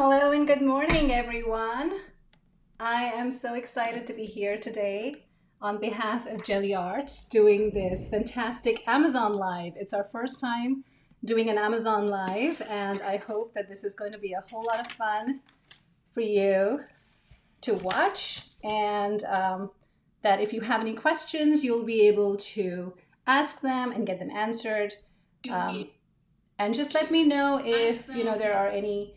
Hello and good morning, everyone. I am so excited to be here today on behalf of Gelli Arts doing this fantastic Amazon Live. It's our first time doing an Amazon Live, and I hope that this is going to be a whole lot of fun for you to watch, and that if you have any questions, you'll be able to ask them and get them answered. Um, and just let me know if there are any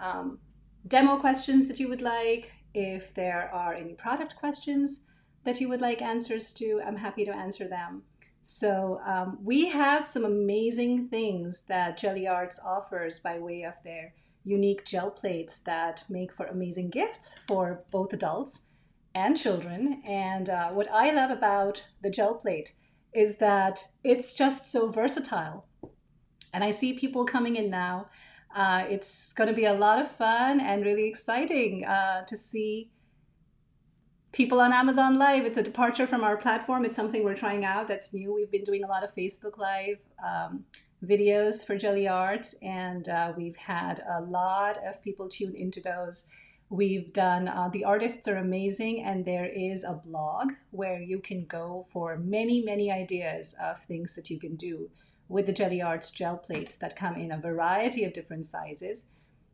um, demo questions that you would like, if there are any product questions that you would like answers to. I'm happy to answer them. So we have some amazing things that Gelli Arts offers by way of their unique gel plates that make for amazing gifts for both adults and children. And what I love about the gel plate is that it's just so versatile. And I see people coming in now. It's going to be a lot of fun and really exciting to see people on Amazon Live. It's a departure from our platform. It's something we're trying out that's new. We've been doing a lot of Facebook Live videos for Gelli Arts, and we've had a lot of people tune into those. We've done, the artists are amazing, and there is a blog where you can go for many, many ideas of things that you can do with the Gelli Arts gel plates that come in a variety of different sizes.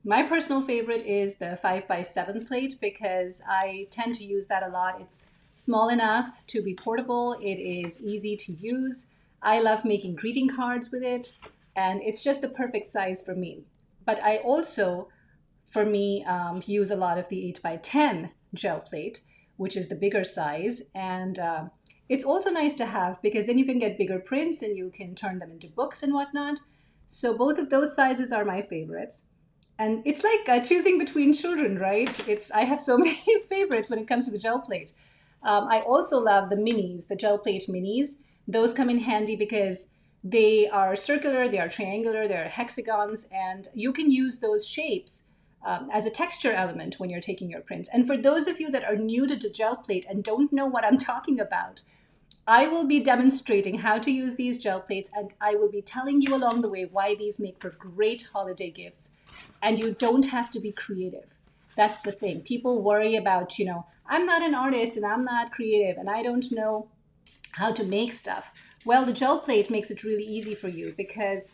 My personal favorite is the 5x7 plate because I tend to use that a lot. It's small enough to be portable. It is easy to use. I love making greeting cards with it, and it's just the perfect size for me. But I also, for me, use a lot of the 8x10 gel plate, which is the bigger size. And it's also nice to have because then you can get bigger prints and you can turn them into books and whatnot. So both of those sizes are my favorites. And it's like choosing between children, right? I have so many favorites when it comes to the gel plate. I also love the minis, the gel plate minis. Those come in handy because they are circular, they are triangular, they are hexagons, and you can use those shapes as a texture element when you're taking your prints. And for those of you that are new to the gel plate and don't know what I'm talking about, I will be demonstrating how to use these gel plates, and I will be telling you along the way why these make for great holiday gifts. And you don't have to be creative. That's the thing. People worry about, I'm not an artist and I'm not creative and I don't know how to make stuff. Well, the gel plate makes it really easy for you because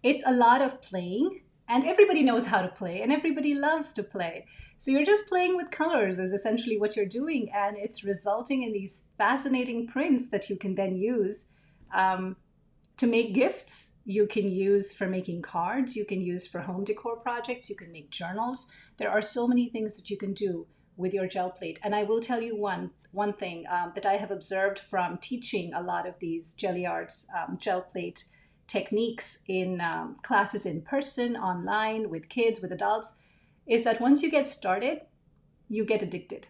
it's a lot of playing, and everybody knows how to play and everybody loves to play. So you're just playing with colors is essentially what you're doing, and it's resulting in these fascinating prints that you can then use to make gifts. You can use for making cards, you can use for home decor projects, you can make journals. There are so many things that you can do with your gel plate. And I will tell you one thing that I have observed from teaching a lot of these Gelli Arts gel plate techniques in classes in person, online, with kids, with adults, is that once you get started, you get addicted.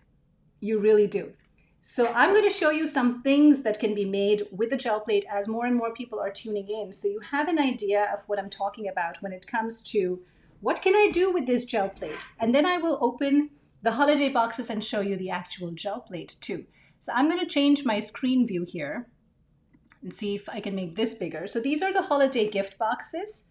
You really do. So I'm going to show you some things that can be made with the gel plate as more and more people are tuning in. So you have an idea of what I'm talking about when it comes to what can I do with this gel plate? And then I will open the holiday boxes and show you the actual gel plate too. So I'm going to change my screen view here and see if I can make this bigger. So these are the holiday gift boxes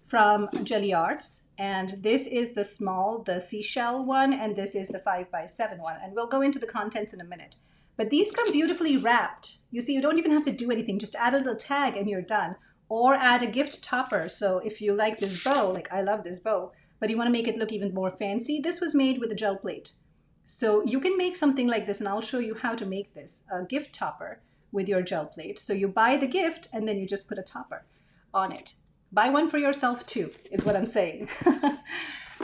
from Gelli Arts. And this is the small, the seashell one, and this is the 5x7 one. And we'll go into the contents in a minute. But these come beautifully wrapped. You see, you don't even have to do anything. Just add a little tag and you're done. Or add a gift topper. So if you like this bow, like I love this bow, but you want to make it look even more fancy, this was made with a gel plate. So you can make something like this, and I'll show you how to make this, a gift topper with your gel plate. So you buy the gift and then you just put a topper on it. Buy one for yourself too, is what I'm saying.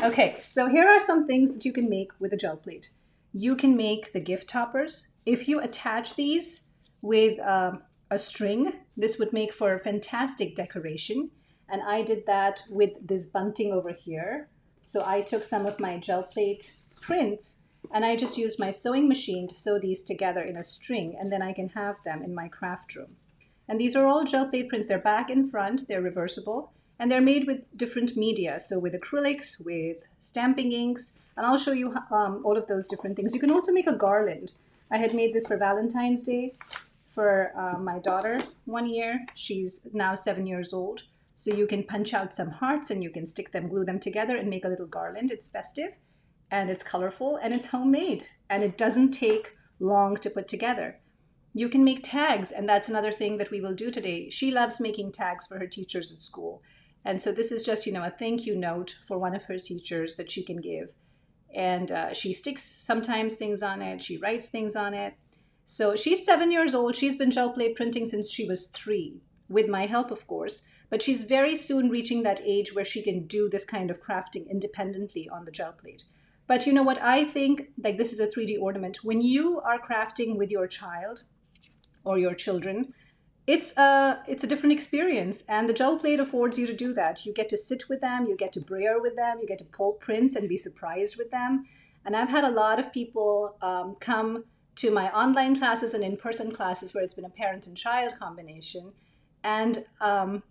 Okay, so here are some things that you can make with a gel plate. You can make the gift toppers. If you attach these with a string, this would make for a fantastic decoration. And I did that with this bunting over here. So I took some of my gel plate prints and I just used my sewing machine to sew these together in a string, and then I can have them in my craft room. And these are all gel plate prints. They're back and front, they're reversible, and they're made with different media. So with acrylics, with stamping inks, and I'll show you all of those different things. You can also make a garland. I had made this for Valentine's Day for my daughter one year. She's now 7 years old. So you can punch out some hearts and you can stick them, glue them together and make a little garland. It's festive and it's colorful and it's homemade and it doesn't take long to put together. You can make tags, and that's another thing that we will do today. She loves making tags for her teachers at school. And so this is just, a thank you note for one of her teachers that she can give. And she sticks sometimes things on it. She writes things on it. So she's 7 years old. She's been gel plate printing since she was 3, with my help, of course. But she's very soon reaching that age where she can do this kind of crafting independently on the gel plate. But you know what? I think, like, this is a 3D ornament. When you are crafting with your child or your children, it's a different experience, and the gel plate affords you to do that. You get to sit with them, you get to brayer with them, you get to pull prints and be surprised with them. And I've had a lot of people come to my online classes and in-person classes where it's been a parent and child combination. And I'm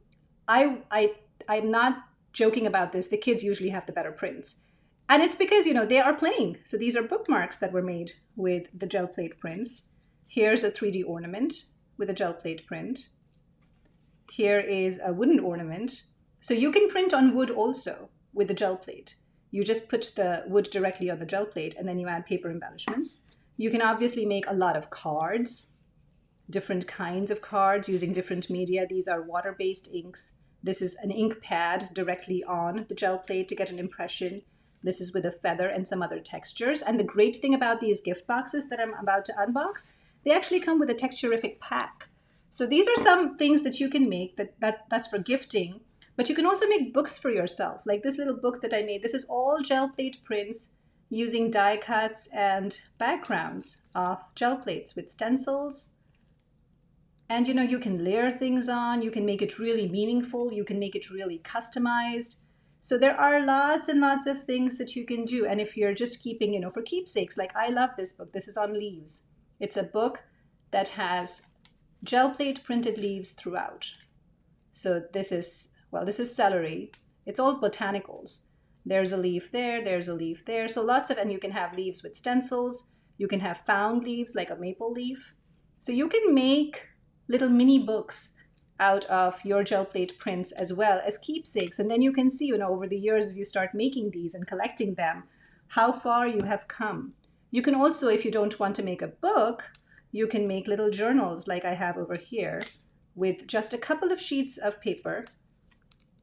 not joking about this. The kids usually have the better prints. And it's because, they are playing. So these are bookmarks that were made with the gel plate prints. Here's a 3D ornament with a gel plate print. Here is a wooden ornament. So you can print on wood also with the gel plate. You just put the wood directly on the gel plate and then you add paper embellishments. You can obviously make a lot of cards, different kinds of cards using different media. These are water-based inks. This is an ink pad directly on the gel plate to get an impression. This is with a feather and some other textures. And the great thing about these gift boxes that I'm about to unbox, they actually come with a texturific pack. So these are some things that you can make that's for gifting, but you can also make books for yourself. Like this little book that I made. This is all gel plate prints using die cuts and backgrounds of gel plates with stencils. And you can layer things on, you can make it really meaningful, you can make it really customized. So there are lots and lots of things that you can do. And if you're just keeping, for keepsakes, like I love this book. This is on leaves. It's a book that has gel plate printed leaves throughout. So this is celery. It's all botanicals. There's a leaf there, there's a leaf there. So lots of, and you can have leaves with stencils. You can have found leaves like a maple leaf. So you can make little mini books out of your gel plate prints as well as keepsakes. And then you can see, over the years as you start making these and collecting them, how far you have come. You can also, if you don't want to make a book, you can make little journals like I have over here with just a couple of sheets of paper.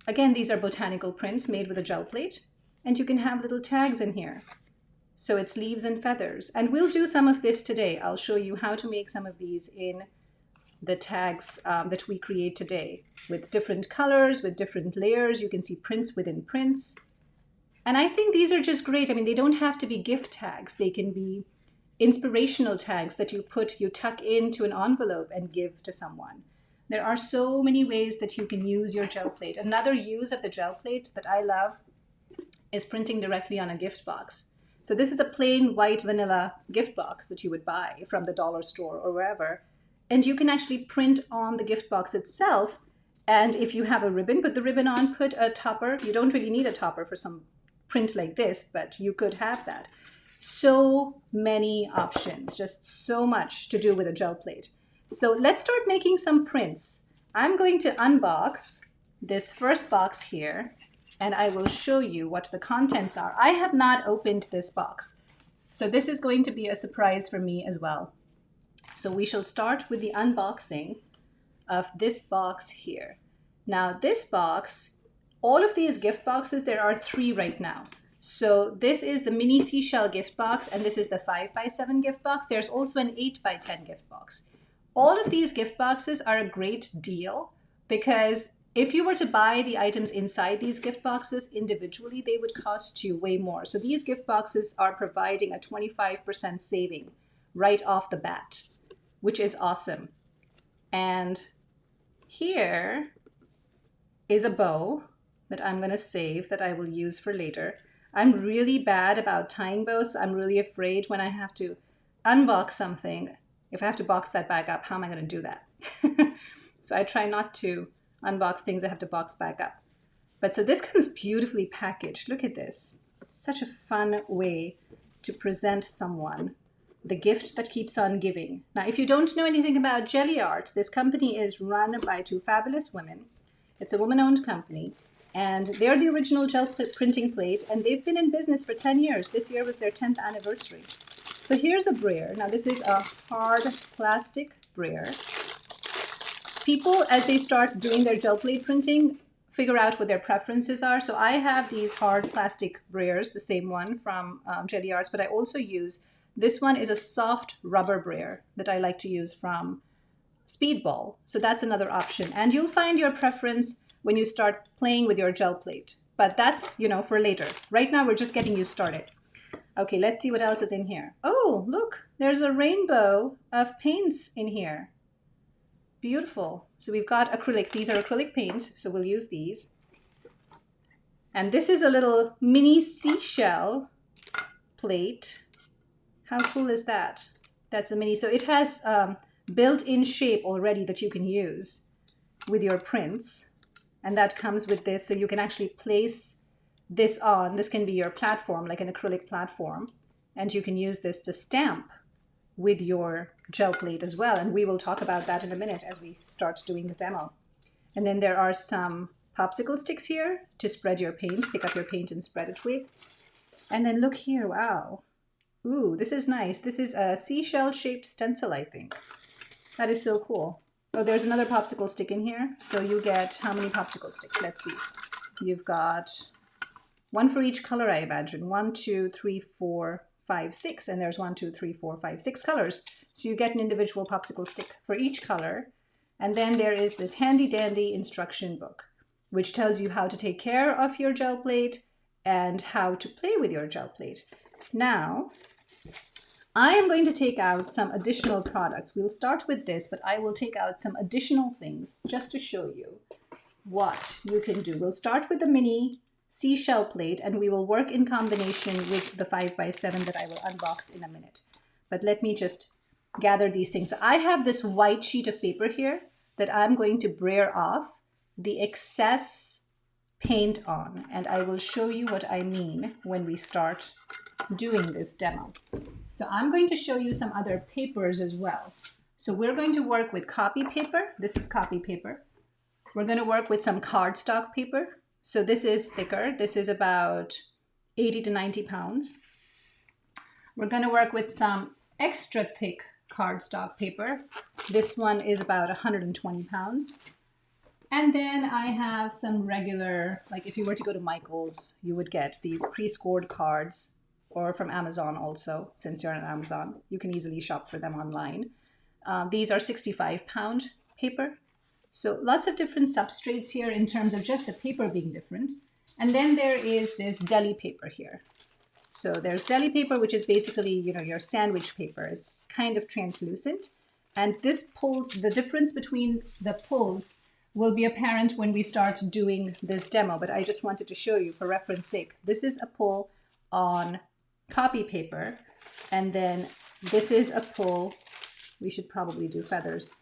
Again, these are botanical prints made with a gel plate, and you can have little tags in here. So it's leaves and feathers. And we'll do some of this today. I'll show you how to make some of these in the tags that we create today with different colors, with different layers. You can see prints within prints. And I think these are just great. I mean, they don't have to be gift tags. They can be inspirational tags that you tuck into an envelope and give to someone. There are so many ways that you can use your gel plate. Another use of the gel plate that I love is printing directly on a gift box. So this is a plain white vanilla gift box that you would buy from the dollar store or wherever. And you can actually print on the gift box itself. And if you have a ribbon, put the ribbon on, put a topper. You don't really need a topper for some print like this, but you could have that. So many options, just so much to do with a gel plate. So let's start making some prints. I'm going to unbox this first box here, and I will show you what the contents are. I have not opened this box, so this is going to be a surprise for me as well. So we shall start with the unboxing of this box here. Now this box, all of these gift boxes, there are 3 right now. So this is the mini seashell gift box, and this is the 5x7 gift box. There's also an 8x10 gift box. All of these gift boxes are a great deal because if you were to buy the items inside these gift boxes individually, they would cost you way more. So these gift boxes are providing a 25% saving right off the bat, which is awesome. And here is a bow that I'm going to save that I will use for later. I'm really bad about tying bows, so I'm really afraid when I have to unbox something, if I have to box that back up, how am I going to do that? So I try not to unbox things I have to box back up. But so this comes beautifully packaged. Look at this. It's such a fun way to present someone the gift that keeps on giving. Now, if you don't know anything about Gelli Arts, this company is run by 2 fabulous women. It's a woman-owned company, and they're the original printing plate, and they've been in business for 10 years. This year was their 10th anniversary. So here's a brayer. Now this is a hard plastic brayer. People, as they start doing their gel plate printing, figure out what their preferences are. So I have these hard plastic brayers, the same one from Gelli Arts, but I also use, this one is a soft rubber brayer that I like to use from Speedball. So that's another option. And you'll find your preference when you start playing with your gel plate. But that's, you know, for later. Right now, we're just getting you started. Okay, let's see what else is in here. Oh, look, there's a rainbow of paints in here. Beautiful. So we've got acrylic. These are acrylic paints, so we'll use these. And this is a little mini seashell plate. How cool is that? That's a mini. So it has built-in shape already that you can use with your prints. And that comes with this, so you can actually place this on. This can be your platform, like an acrylic platform. And you can use this to stamp with your gel plate as well. And we will talk about that in a minute as we start doing the demo. And then there are some popsicle sticks here to spread your paint, pick up your paint and spread it with. And then look here, wow. Ooh, this is nice. This is a seashell shaped stencil, I think. That is so cool. Oh, there's another popsicle stick in here. So you get how many popsicle sticks? Let's see. You've got one for each color, I imagine. 1, 2, 3, 4, 5, 6. And there's 1, 2, 3, 4, 5, 6 colors. So you get an individual popsicle stick for each color. And then there is this handy dandy instruction book, which tells you how to take care of your gel plate and how to play with your gel plate. Now, I am going to take out some additional products. We'll start with this, but I will take out some additional things just to show you what you can do. We'll start with the mini seashell plate, and we will work in combination with the 5x7 that I will unbox in a minute. But let me just gather these things. I have this white sheet of paper here that I'm going to brayer off the excess paint on, and I will show you what I mean when we start doing this demo. So I'm going to show you some other papers as well. So we're going to work with copy paper. This is copy paper. We're going to work with some cardstock paper. So this is thicker. This is about 80 to 90 pounds. We're going to work with some extra thick cardstock paper. This one is about 120 pounds. And then I have some regular, like if you were to go to Michael's, you would get these pre-scored cards, or from Amazon also, since you're on Amazon. You can easily shop for them online. These are 65-pound paper. So lots of different substrates here in terms of just the paper being different. And then there is this deli paper here. So there's deli paper, which is basically, you know, your sandwich paper. It's kind of translucent. And this pulls, the difference between the pulls will be apparent when we start doing this demo, but I just wanted to show you for reference sake. This is a pull on copy paper, and then this is a pull, we should probably do feathers,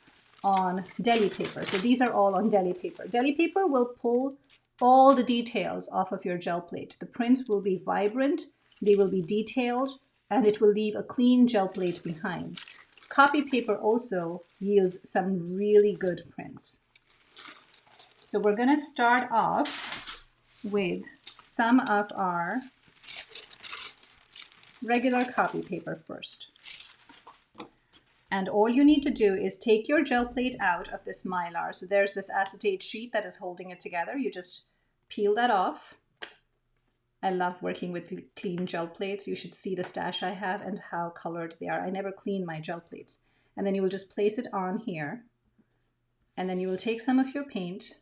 on deli paper. So these are all on deli paper. Deli paper will pull all the details off of your gel plate. The prints will be vibrant, they will be detailed, and it will leave a clean gel plate behind. Copy paper also yields some really good prints. So we're going to start off with some of our regular copy paper first. And all you need to do is take your gel plate out of this mylar. So there's this acetate sheet that is holding it together. You just peel that off. I love working with clean gel plates. You should see the stash I have and how colored they are. I never clean my gel plates. And then you will just place it on here. And then you will take some of your paint.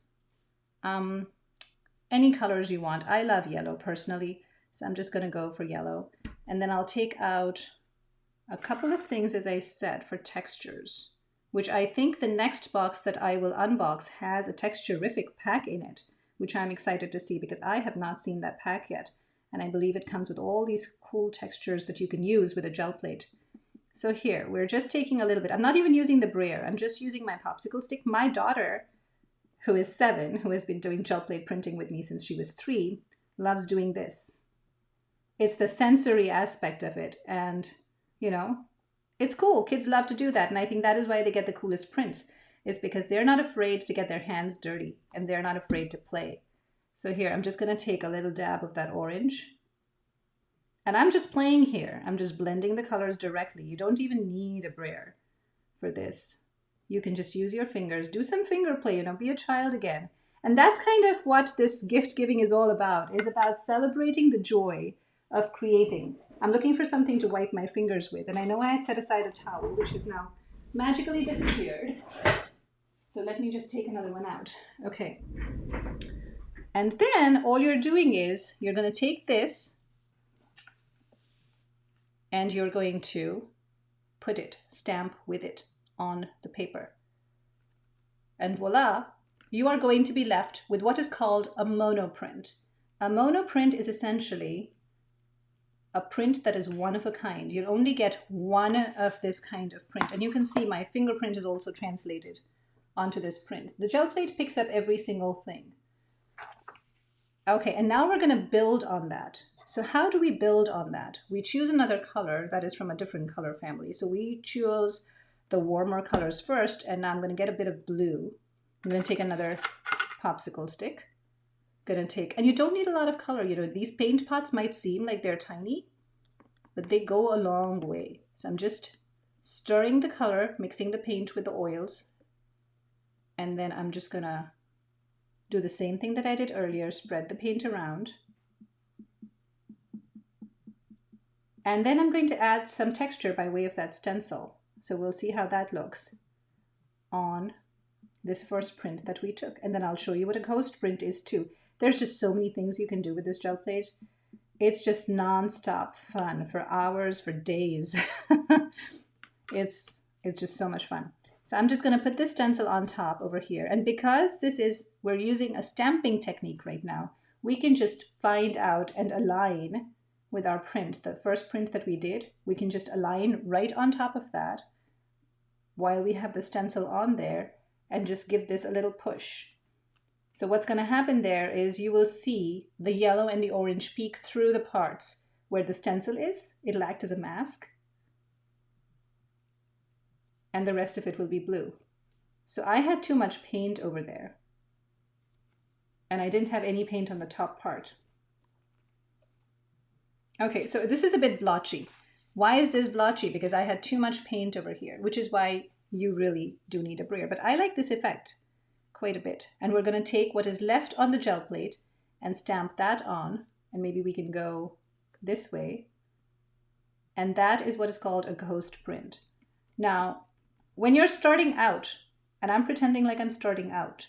Any colors you want. I love yellow personally, so I'm just going to go for yellow. And then I'll take out a couple of things, as I said, for textures, which I think the next box that I will unbox has a texturific pack in it, which I'm excited to see because I have not seen that pack yet. And I believe it comes with all these cool textures that you can use with a gel plate. So here, we're just taking a little bit. I'm not even using the brayer. I'm just using my popsicle stick. My daughter, who is 7, who has been doing gel plate printing with me since she was 3, loves doing this. It's the sensory aspect of it. And, you know, it's cool. Kids love to do that. And I think that is why they get the coolest prints. is because they're not afraid to get their hands dirty and they're not afraid to play. So here, I'm just going to take a little dab of that orange. And I'm just playing here. I'm just blending the colors directly. You don't even need a brayer for this. You can just use your fingers. Do some finger play, be a child again. And that's kind of what this gift giving is all about, is about celebrating the joy of creating. I'm looking for something to wipe my fingers with. And I know I had set aside a towel, which has now magically disappeared. So let me just take another one out. Okay. And then all you're doing is you're going to take this and you're going to put it, stamp with it on the paper. And voila, you are going to be left with what is called a monoprint. A monoprint is essentially a print that is one of a kind. You'll only get one of this kind of print. And you can see my fingerprint is also translated onto this print. The gel plate picks up every single thing. Okay, and now we're going to build on that. So how do we build on that? We choose another color that is from a different color family. So we choose the warmer colors first, and now I'm going to get a bit of blue. I'm going to take another popsicle stick. Going to take, and you don't need a lot of color. These paint pots might seem like they're tiny, but they go a long way. So I'm just stirring the color, mixing the paint with the oils, and then I'm just going to do the same thing that I did earlier, spread the paint around. And then I'm going to add some texture by way of that stencil. So we'll see how that looks on this first print that we took. And then I'll show you what a ghost print is too. There's just so many things you can do with this gel plate. It's just non-stop fun for hours, for days. It's just so much fun. So I'm just going to put this stencil on top over here. And because we're using a stamping technique right now, we can just find out and align with our print. The first print that we did, we can just align right on top of that while we have the stencil on there and just give this a little push. So what's going to happen there is you will see the yellow and the orange peek through the parts where the stencil is. It'll act as a mask. And the rest of it will be blue. So I had too much paint over there. And I didn't have any paint on the top part. Okay, so this is a bit blotchy. Why is this blotchy? Because I had too much paint over here, which is why you really do need a brayer. But I like this effect quite a bit. And we're going to take what is left on the gel plate and stamp that on. And maybe we can go this way. And that is what is called a ghost print. Now, when you're starting out, and I'm pretending like I'm starting out,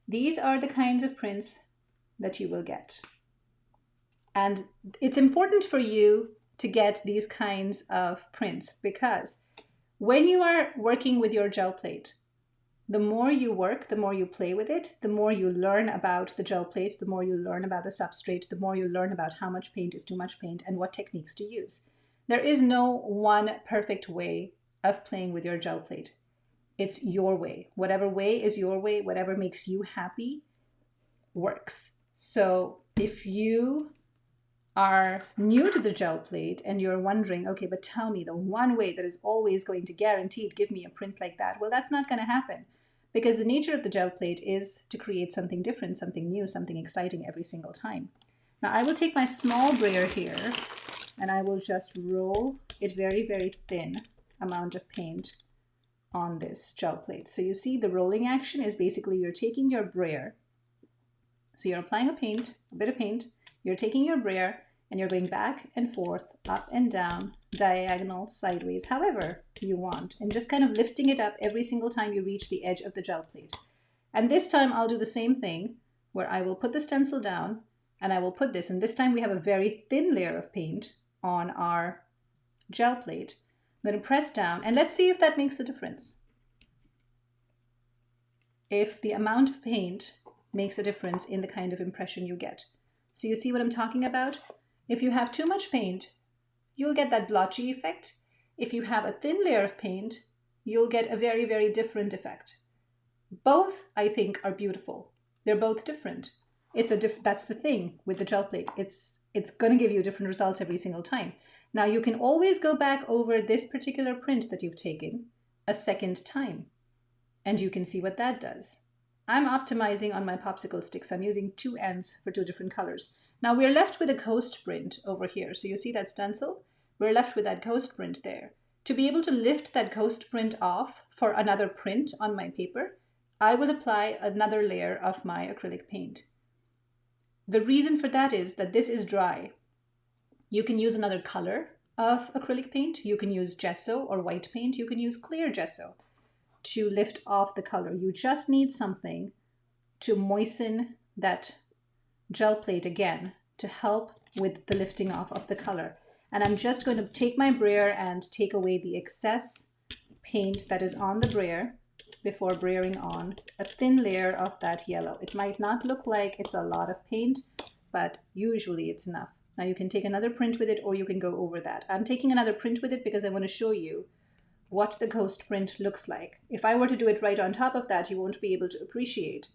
these are the kinds of prints that you will get. And it's important for you to get these kinds of prints because when you are working with your gel plate, the more you work, the more you play with it, the more you learn about the gel plate, the more you learn about the substrate, the more you learn about how much paint is too much paint and what techniques to use. There is no one perfect way of playing with your gel plate. It's your way. Whatever way is your way, whatever makes you happy works. So if you are new to the gel plate and you're wondering, okay, but tell me the one way that is always going to guaranteed give me a print like that, well, that's not going to happen because the nature of the gel plate is to create something different, something new, something exciting every single time. Now I will take my small brayer here and I will just roll it very, very thin amount of paint on this gel plate. So you see the rolling action is basically you're taking your brayer. So you're applying a bit of paint, you're taking your brayer and you're going back and forth, up and down, diagonal, sideways, however you want, and just kind of lifting it up every single time you reach the edge of the gel plate. And this time I'll do the same thing where I will put the stencil down and I will put this, and this time we have a very thin layer of paint on our gel plate. I'm going to press down and let's see if that makes a difference. If the amount of paint makes a difference in the kind of impression you get. So you see what I'm talking about? If you have too much paint, you'll get that blotchy effect. If you have a thin layer of paint, you'll get a very, very different effect. Both, I think, are beautiful. They're both different. That's the thing with the gel plate. It's going to give you different results every single time. Now you can always go back over this particular print that you've taken a second time. And you can see what that does. I'm optimizing on my popsicle sticks. I'm using two ends for two different colors. Now we're left with a coast print over here. So you see that stencil? We're left with that coast print there. To be able to lift that coast print off for another print on my paper, I will apply another layer of my acrylic paint. The reason for that is that this is dry. You can use another color of acrylic paint. You can use gesso or white paint. You can use clear gesso to lift off the color. You just need something to moisten that gel plate again to help with the lifting off of the color. And I'm just going to take my brayer and take away the excess paint that is on the brayer before brayering on a thin layer of that yellow. It might not look like it's a lot of paint, but usually it's enough. Now you can take another print with it or you can go over that. I'm taking another print with it because I want to show you what the coast print looks like. If I were to do it right on top of that, you won't be able to appreciate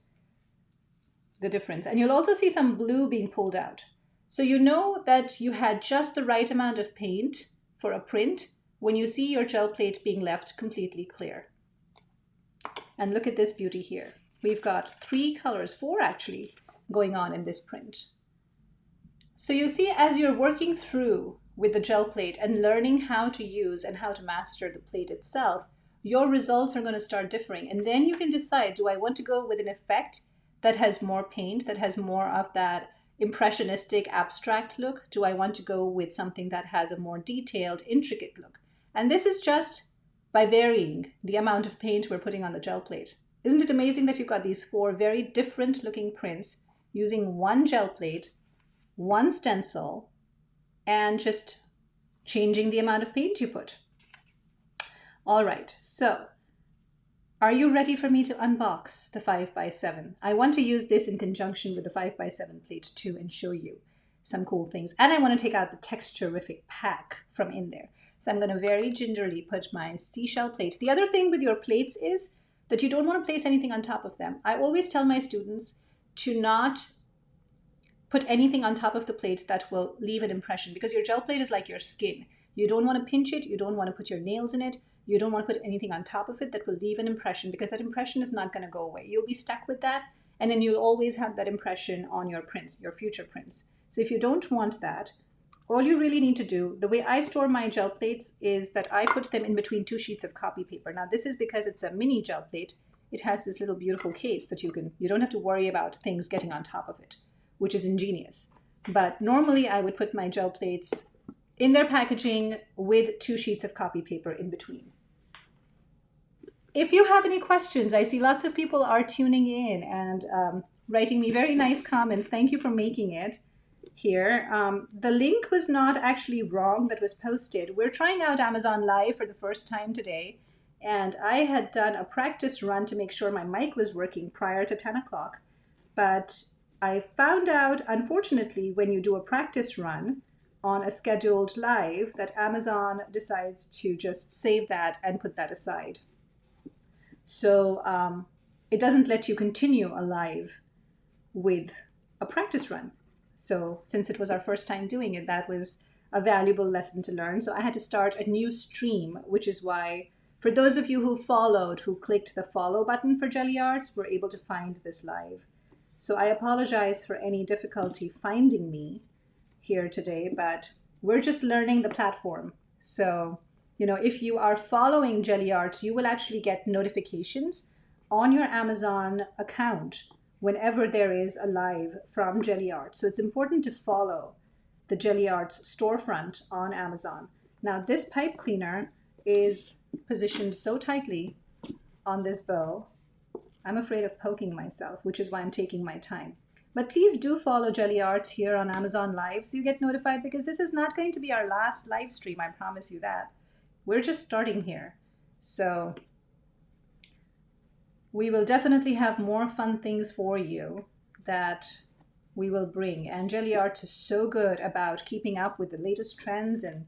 the difference. And you'll also see some blue being pulled out. So you know that you had just the right amount of paint for a print when you see your gel plate being left completely clear. And look at this beauty here. We've got 3 colors, 4 actually, going on in this print. So you see, as you're working through with the gel plate and learning how to use and how to master the plate itself, your results are going to start differing. And then you can decide, do I want to go with an effect that has more paint, that has more of that impressionistic abstract look? Do I want to go with something that has a more detailed, intricate look? And this is just by varying the amount of paint we're putting on the gel plate. Isn't it amazing that you've got these 4 very different looking prints using one gel plate, one stencil, and just changing the amount of paint you put? All right, so are you ready for me to unbox the 5x7? I want to use this in conjunction with the 5x7 plate too and show you some cool things. And I want to take out the texturific pack from in there. So I'm going to very gingerly put my seashell plate. The other thing with your plates is that you don't want to place anything on top of them. I always tell my students to not put anything on top of the plate that will leave an impression, because your gel plate is like your skin. You don't want to pinch it. You don't want to put your nails in it. You don't want to put anything on top of it that will leave an impression, because that impression is not going to go away. You'll be stuck with that, and then you'll always have that impression on your prints, your future prints. So if you don't want that, all you really need to do, the way I store my gel plates is that I put them in between 2 sheets of copy paper. Now this is because it's a mini gel plate. It has this little beautiful case that you don't have to worry about things getting on top of it, which is ingenious. But normally I would put my gel plates in their packaging with 2 sheets of copy paper in between. If you have any questions, I see lots of people are tuning in and writing me very nice comments. Thank you for making it here. The link was not actually wrong that was posted. We're trying out Amazon Live for the first time today, and I had done a practice run to make sure my mic was working prior to 10 o'clock. But I found out, unfortunately, when you do a practice run on a scheduled live, that Amazon decides to just save that and put that aside. So it doesn't let you continue a live with a practice run. So since it was our first time doing it, that was a valuable lesson to learn. So I had to start a new stream, which is why, for those of you who followed, who clicked the follow button for Gelli Arts, were able to find this live. So I apologize for any difficulty finding me here today, but we're just learning the platform. So, you know, if you are following Gelli Arts, you will actually get notifications on your Amazon account whenever there is a live from Gelli Arts. So it's important to follow the Gelli Arts storefront on Amazon. Now this pipe cleaner is positioned so tightly on this bow, I'm afraid of poking myself, which is why I'm taking my time. But please do follow Gelli Arts here on Amazon Live so you get notified, because this is not going to be our last live stream, I promise you that. We're just starting here. So we will definitely have more fun things for you that we will bring. And Gelli Arts is so good about keeping up with the latest trends. And,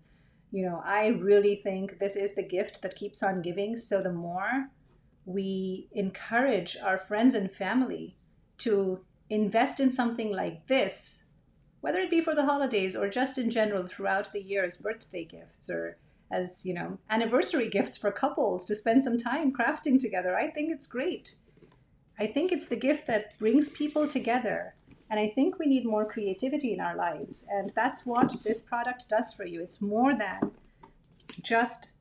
you know, I really think this is the gift that keeps on giving. So the more we encourage our friends and family to invest in something like this, whether it be for the holidays or just in general throughout the year as birthday gifts or as, you know, anniversary gifts for couples to spend some time crafting together. I think it's great. I think it's the gift that brings people together. And I think we need more creativity in our lives. And that's what this product does for you. It's more than just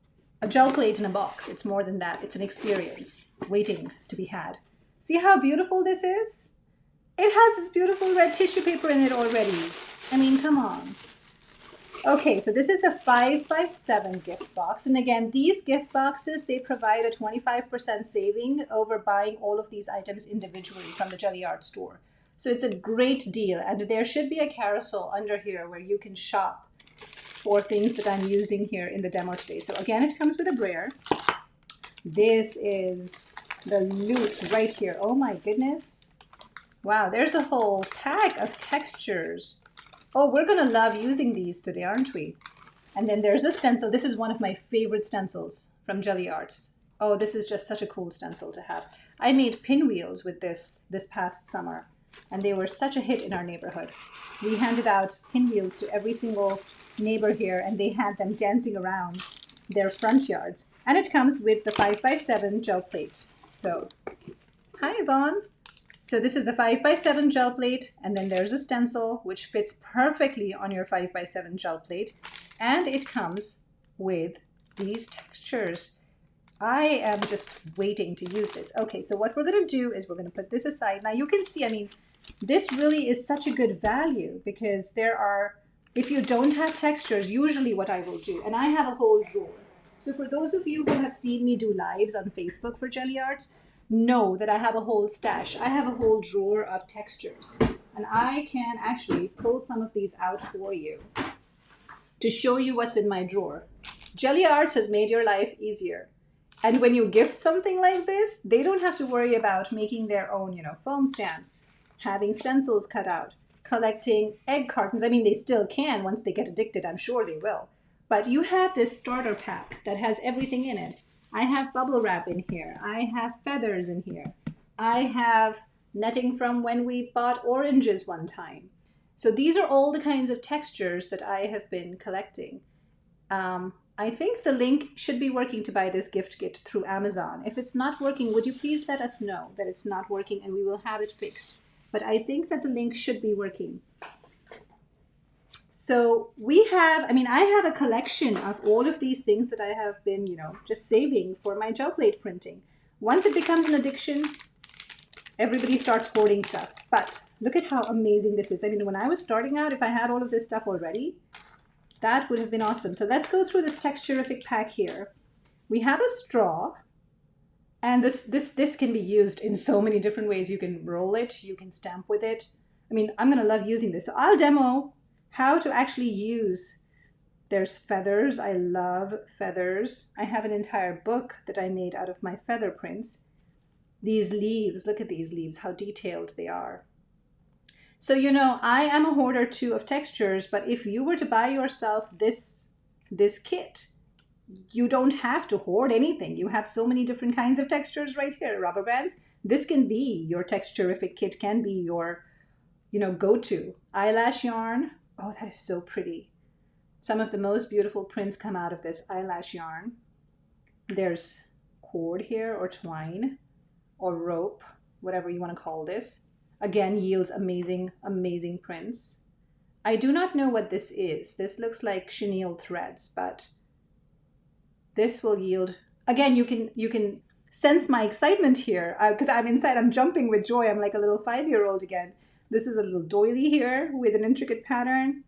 a gel plate in a box. It's more than that. It's an experience waiting to be had. See how beautiful this is? It has this beautiful red tissue paper in it already. I mean, come on. Okay, so this is the 5x7 gift box. And again, these gift boxes, they provide a 25% saving over buying all of these items individually from the Gelli Art store. So it's a great deal. And there should be a carousel under here where you can shop for things that I'm using here in the demo today. So again, it comes with a brayer. This is the loot right here. Oh my goodness. Wow, there's a whole pack of textures. Oh, we're gonna love using these today, aren't we? And then there's a stencil. This is one of my favorite stencils from Gelli Arts. Oh, this is just such a cool stencil to have. I made pinwheels with this past summer, and they were such a hit in our neighborhood. We handed out pinwheels to every single neighbor here, and they had them dancing around their front yards. And it comes with the 5x7 gel plate. So, hi Yvonne. So this is the 5x7 gel plate, and then there's a stencil which fits perfectly on your 5x7 gel plate, and it comes with these textures. I am just waiting to use this. Okay, so what we're going to do is we're going to put this aside. Now you can see, I mean, this really is such a good value because there are, if you don't have textures, usually what I will do, and I have a whole drawer. So for those of you who have seen me do lives on Facebook for Gelli Arts, know that I have a whole stash. I have a whole drawer of textures, and I can actually pull some of these out for you to show you what's in my drawer. Gelli Arts has made your life easier. And when you gift something like this, they don't have to worry about making their own, you know, foam stamps, having stencils cut out, collecting egg cartons. I mean, they still can once they get addicted. I'm sure they will. But you have this starter pack that has everything in it. I have bubble wrap in here. I have feathers in here. I have netting from when we bought oranges one time. So these are all the kinds of textures that I have been collecting. I think the link should be working to buy this gift kit through Amazon. If it's not working, would you please let us know that it's not working and we will have it fixed. But I think that the link should be working. So we have, I mean, I have a collection of all of these things that I have been, you know, just saving for my gel plate printing. Once it becomes an addiction, everybody starts hoarding stuff. But look at how amazing this is. I mean, when I was starting out, if I had all of this stuff already, that would have been awesome. So let's go through this Texturific pack here. We have a straw, and this can be used in so many different ways. You can roll it, you can stamp with it. I mean, I'm gonna love using this. So I'll demo how to actually use. There's feathers. I love feathers. I have an entire book that I made out of my feather prints. These leaves, look at these leaves, how detailed they are. So, you know, I am a hoarder too of textures, but if you were to buy yourself this kit, you don't have to hoard anything. You have so many different kinds of textures right here. Rubber bands. This can be your Texturific kit, can be your, you know, go-to. Eyelash yarn. Oh, that is so pretty. Some of the most beautiful prints come out of this eyelash yarn. There's cord here, or twine, or rope, whatever you want to call this. Again, yields amazing, amazing prints. I do not know what this is. This looks like chenille threads, but this will yield. Again, you can sense my excitement here because I'm inside. I'm jumping with joy. I'm like a little 5-year-old again. This is a little doily here with an intricate pattern.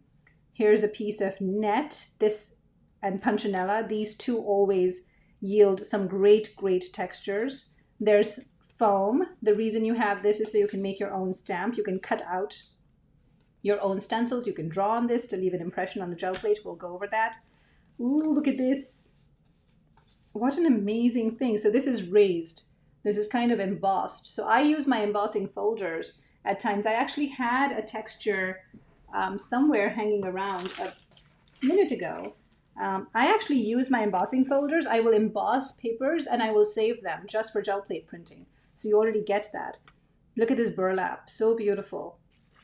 Here's a piece of net, this and punchinella. These two always yield some great, great textures. There's foam. The reason you have this is so you can make your own stamp. You can cut out your own stencils. You can draw on this to leave an impression on the gel plate. We'll go over that. Ooh, look at this. What an amazing thing. So this is raised. This is kind of embossed. So I use my embossing folders at times. I actually had a texture somewhere hanging around a minute ago. I actually use my embossing folders. I will emboss papers and I will save them just for gel plate printing. So you already get that. Look at this burlap, so beautiful.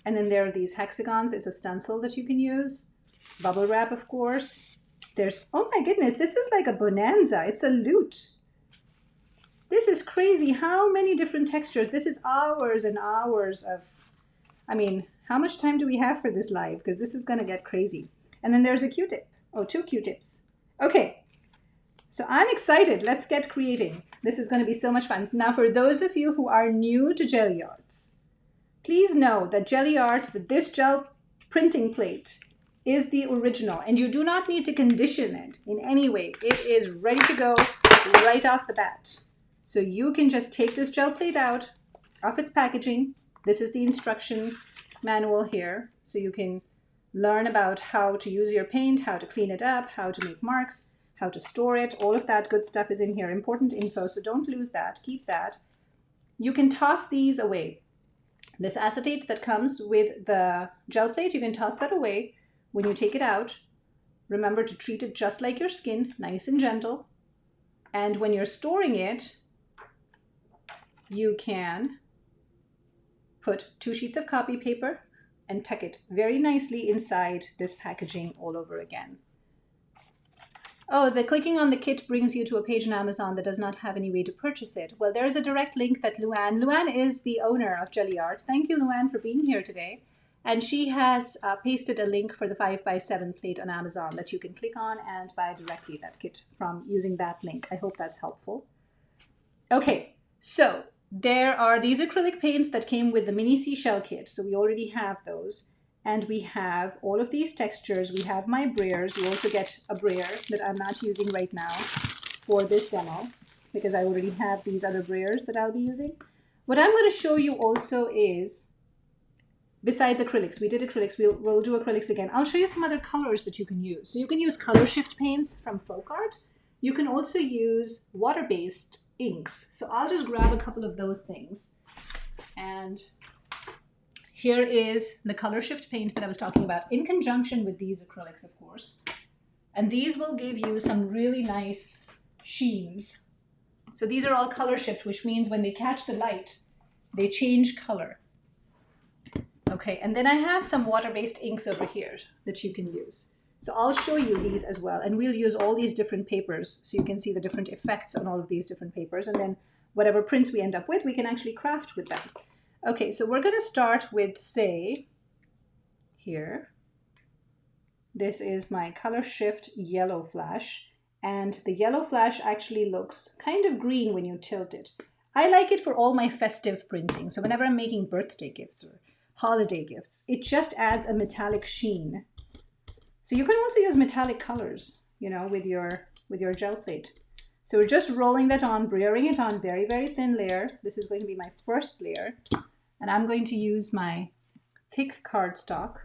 And then there are these hexagons. It's a stencil that you can use. Bubble wrap, of course. There's, oh my goodness, this is like a bonanza. It's a loot. This is crazy. How many different textures? This is hours and hours of, I mean, how much time do we have for this live? Because this is going to get crazy. And then there's a Q-tip. Oh, 2 Q-tips. Okay. So I'm excited. Let's get creating. This is going to be so much fun. Now, for those of you who are new to Gelli Arts, please know that Gelli Arts, that this gel printing plate is the original, and you do not need to condition it in any way. It is ready to go right off the bat. So you can just take this gel plate out of its packaging. This is the instruction manual here. So you can learn about how to use your paint, how to clean it up, how to make marks, how to store it. All of that good stuff is in here. Important info, so don't lose that. Keep that. You can toss these away. This acetate that comes with the gel plate, you can toss that away. When you take it out, remember to treat it just like your skin, nice and gentle. And when you're storing it, you can put 2 sheets of copy paper and tuck it very nicely inside this packaging all over again. Oh, the clicking on the kit brings you to a page on Amazon that does not have any way to purchase it. Well, there's a direct link that Luann is the owner of Gelli Arts. Thank you, Luann, for being here today. And she has pasted a link for the 5x7 plate on Amazon that you can click on and buy directly that kit from using that link. I hope that's helpful. Okay, so there are these acrylic paints that came with the mini seashell kit. So we already have those. And we have all of these textures. We have my brayers. You also get a brayer that I'm not using right now for this demo because I already have these other brayers that I'll be using. What I'm going to show you also is, besides acrylics, we did acrylics, we'll do acrylics again. I'll show you some other colors that you can use. So you can use color shift paints from folk art. You can also use water-based inks. So I'll just grab a couple of those things. And here is the color shift paint that I was talking about in conjunction with these acrylics, of course. And these will give you some really nice sheens. So these are all color shift, which means when they catch the light, they change color. Okay, and then I have some water-based inks over here that you can use. So I'll show you these as well. And we'll use all these different papers so you can see the different effects on all of these different papers. And then whatever prints we end up with, we can actually craft with them. Okay, so we're going to start with, say, here. This is my color shift yellow flash. And the yellow flash actually looks kind of green when you tilt it. I like it for all my festive printing. So whenever I'm making birthday gifts or holiday gifts, it just adds a metallic sheen. So you can also use metallic colors, you know, with your gel plate. So we're just rolling that on, brayering it on very, very thin layer. This is going to be my first layer. And I'm going to use my thick cardstock.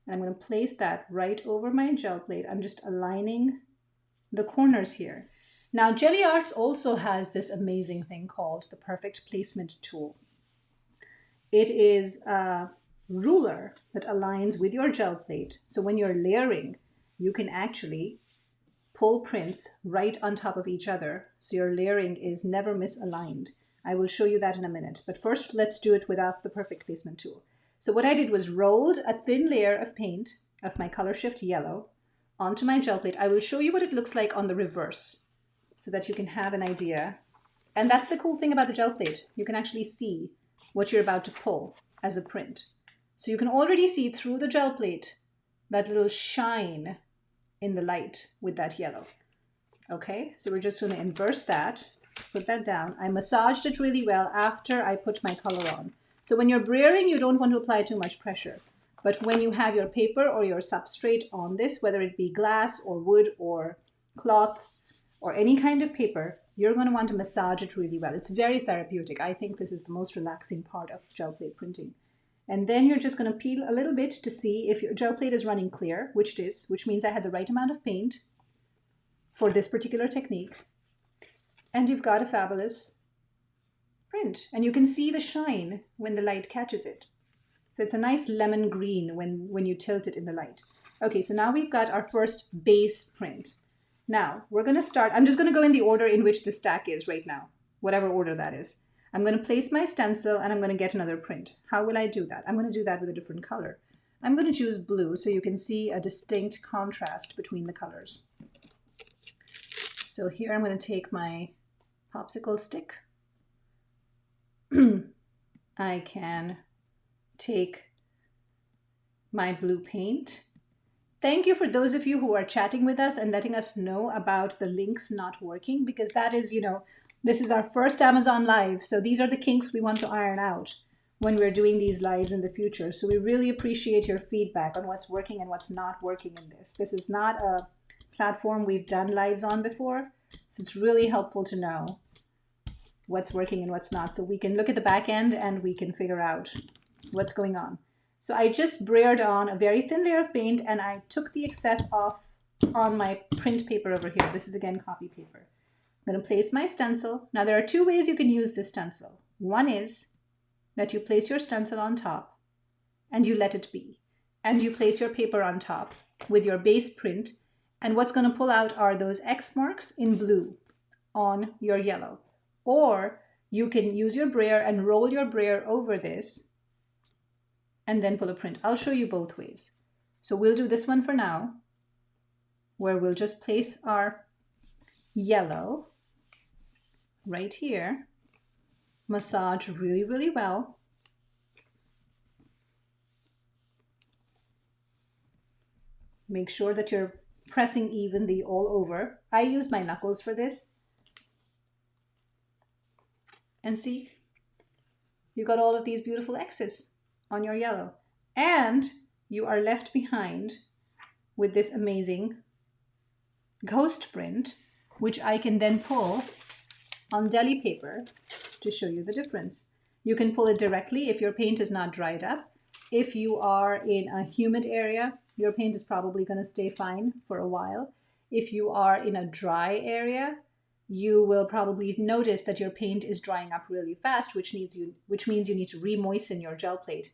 And I'm going to place that right over my gel plate. I'm just aligning the corners here. Now, Gelli Arts also has this amazing thing called the Perfect Placement Tool. It is a ruler that aligns with your gel plate. So when you're layering, you can actually pull prints right on top of each other. So your layering is never misaligned. I will show you that in a minute. But first, let's do it without the Perfect Placement Tool. So what I did was rolled a thin layer of paint of my color shift yellow onto my gel plate. I will show you what it looks like on the reverse so that you can have an idea. And that's the cool thing about the gel plate. You can actually see what you're about to pull as a print. So you can already see through the gel plate that little shine in the light with that yellow. Okay, so we're just going to inverse that, put that down. I massaged it really well after I put my color on. So when you're brayering, you don't want to apply too much pressure. But when you have your paper or your substrate on this, whether it be glass or wood or cloth or any kind of paper, you're going to want to massage it really well. It's very therapeutic. I think this is the most relaxing part of gel plate printing. And then you're just going to peel a little bit to see if your gel plate is running clear, which it is, which means I had the right amount of paint for this particular technique. And you've got a fabulous print. And you can see the shine when the light catches it. So it's a nice lemon green when you tilt it in the light. Okay, so now we've got our first base print. Now, we're going to start, I'm just going to go in the order in which the stack is right now, whatever order that is. I'm going to place my stencil and I'm going to get another print. How will I do that? I'm going to do that with a different color. I'm going to choose blue so you can see a distinct contrast between the colors. So here I'm going to take my popsicle stick. I can take my blue paint. Thank you for those of you who are chatting with us and letting us know about the links not working, because that is, this is our first Amazon Live. So these are the kinks we want to iron out when we're doing these lives in the future. So we really appreciate your feedback on what's working and what's not working in this. This is not a platform we've done lives on before. So it's really helpful to know what's working and what's not. So we can look at the back end and we can figure out what's going on. So I just brayered on a very thin layer of paint and I took the excess off on my print paper over here. This is again copy paper. I'm going to place my stencil. Now there are two ways you can use this stencil. One is that you place your stencil on top and you let it be. And you place your paper on top with your base print. And what's going to pull out are those X marks in blue on your yellow. Or you can use your brayer and roll your brayer over this and then pull a print. I'll show you both ways. So we'll do this one for now, where we'll just place our yellow right here, massage really, really well. Make sure that you're pressing evenly all over. I use my knuckles for this. And see, you got all of these beautiful X's on your yellow. And you are left behind with this amazing ghost print, which I can then pull on deli paper to show you the difference. You can pull it directly if your paint is not dried up. If you are in a humid area, your paint is probably going to stay fine for a while. If you are in a dry area, you will probably notice that your paint is drying up really fast, which means you need to re-moisten your gel plate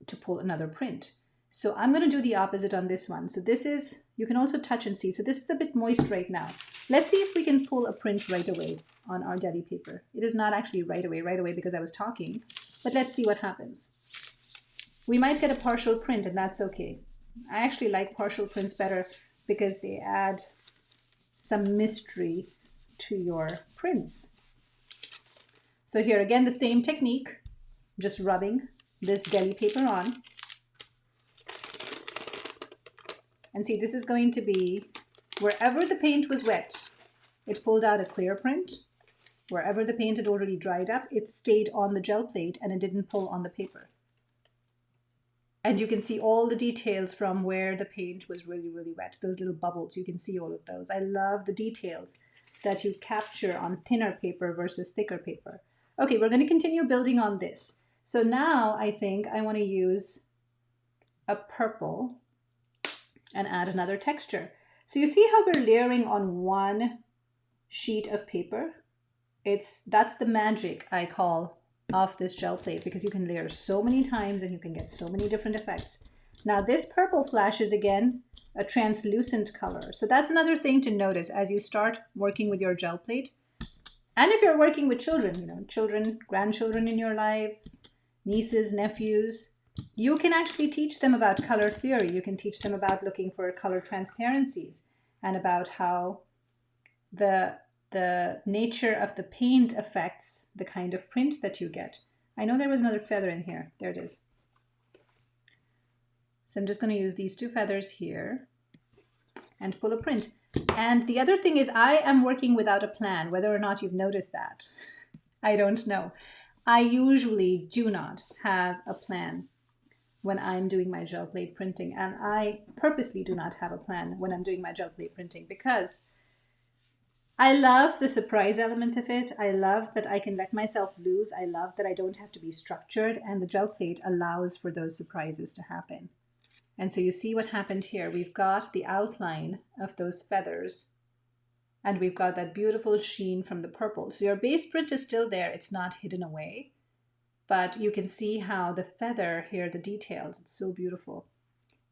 to pull another print. So I'm going to do the opposite on this one. So this is, you can also touch and see. So this is a bit moist right now. Let's see if we can pull a print right away on our deli paper. It is not actually right away because I was talking, but let's see what happens. We might get a partial print and that's okay. I actually like partial prints better because they add some mystery to your prints. So here again, the same technique, just rubbing this deli paper on. And see, this is going to be wherever the paint was wet, it pulled out a clear print. Wherever the paint had already dried up, it stayed on the gel plate and it didn't pull on the paper. And you can see all the details from where the paint was really, really wet. Those little bubbles, you can see all of those. I love the details that you capture on thinner paper versus thicker paper. Okay, we're going to continue building on this. So now I think I want to use a purple and add another texture. So you see how we're layering on one sheet of paper? That's the magic, I call, of this gel plate, because you can layer so many times and you can get so many different effects. Now this purple flash is again a translucent color. So that's another thing to notice as you start working with your gel plate. And if you're working with children, children, grandchildren in your life, nieces, nephews, you can actually teach them about color theory. You can teach them about looking for color transparencies and about how the nature of the paint affects the kind of print that you get. I know there was another feather in here. There it is. So I'm just going to use these two feathers here and pull a print. And the other thing is I am working without a plan, whether or not you've noticed that. I don't know. I usually do not have a plan when I'm doing my gel plate printing. And I purposely do not have a plan when I'm doing my gel plate printing because I love the surprise element of it. I love that I can let myself loose. I love that I don't have to be structured, and the gel plate allows for those surprises to happen. And so you see what happened here. We've got the outline of those feathers and we've got that beautiful sheen from the purple. So your base print is still there. It's not hidden away, but you can see how the feather here, the details, it's so beautiful.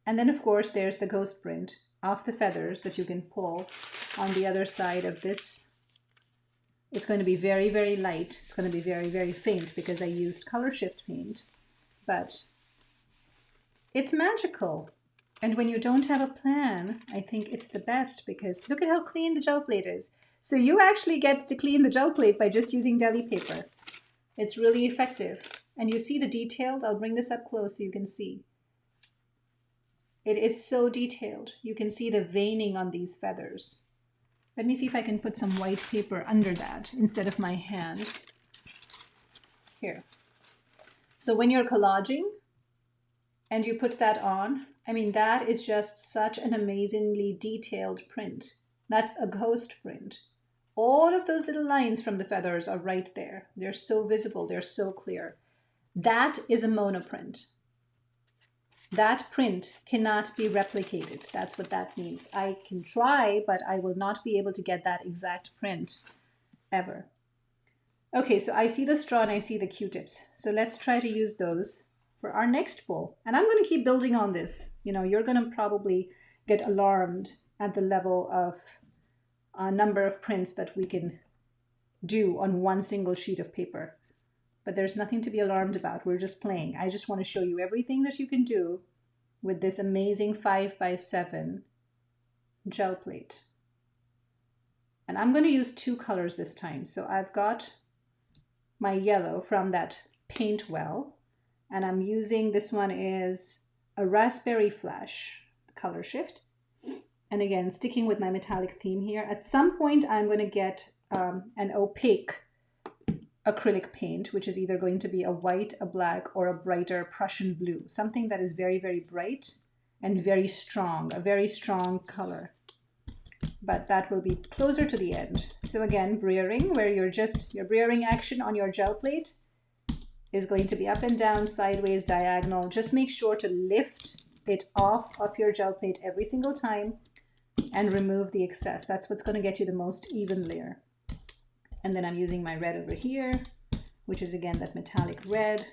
And then of course, there's the ghost print of the feathers that you can pull on the other side of this. It's going to be very, very light. It's going to be very, very faint because I used color shift paint, but It's magical. And when you don't have a plan, I think it's the best because look at how clean the gel plate is. So you actually get to clean the gel plate by just using deli paper. It's really effective. And you see the details? I'll bring this up close so you can see. It is so detailed. You can see the veining on these feathers. Let me see if I can put some white paper under that instead of my hand. Here. So when you're collaging and you put that on, I mean, that is just such an amazingly detailed print. That's a ghost print. All of those little lines from the feathers are right there. They're so visible. They're so clear. That is a monoprint. That print cannot be replicated. That's what that means. I can try, but I will not be able to get that exact print ever. Okay, so I see the straw and I see the Q-tips. So let's try to use those for our next bowl. And I'm going to keep building on this. You know, you're going to probably get alarmed at the level of a number of prints that we can do on one single sheet of paper. But there's nothing to be alarmed about. We're just playing. I just want to show you everything that you can do with this amazing 5x7 gel plate. And I'm going to use 2 colors this time. So I've got my yellow from that paint well, and I'm using, this one is a raspberry flash, the color shift. And again, sticking with my metallic theme here. At some point, I'm going to get an opaque acrylic paint, which is either going to be a white, a black, or a brighter Prussian blue. Something that is very, very bright and very strong, a very strong color. But that will be closer to the end. So again, breering, where your breering action on your gel plate is going to be up and down, sideways, diagonal. Just make sure to lift it off of your gel plate every single time and remove the excess. That's what's going to get you the most even layer. And then I'm using my red over here, which is again that metallic red,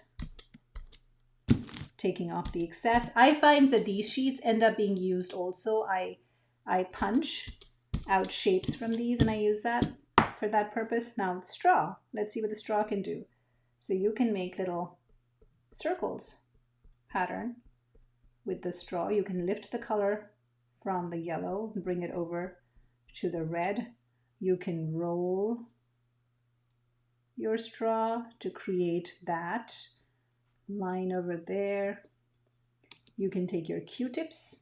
taking off the excess. I find that these sheets end up being used also. I punch out shapes from these and I use that for that purpose. Now the straw, let's see what the straw can do. So you can make little circles pattern with the straw. You can lift the color from the yellow and bring it over to the red. You can roll your straw to create that line over there. You can take your Q-tips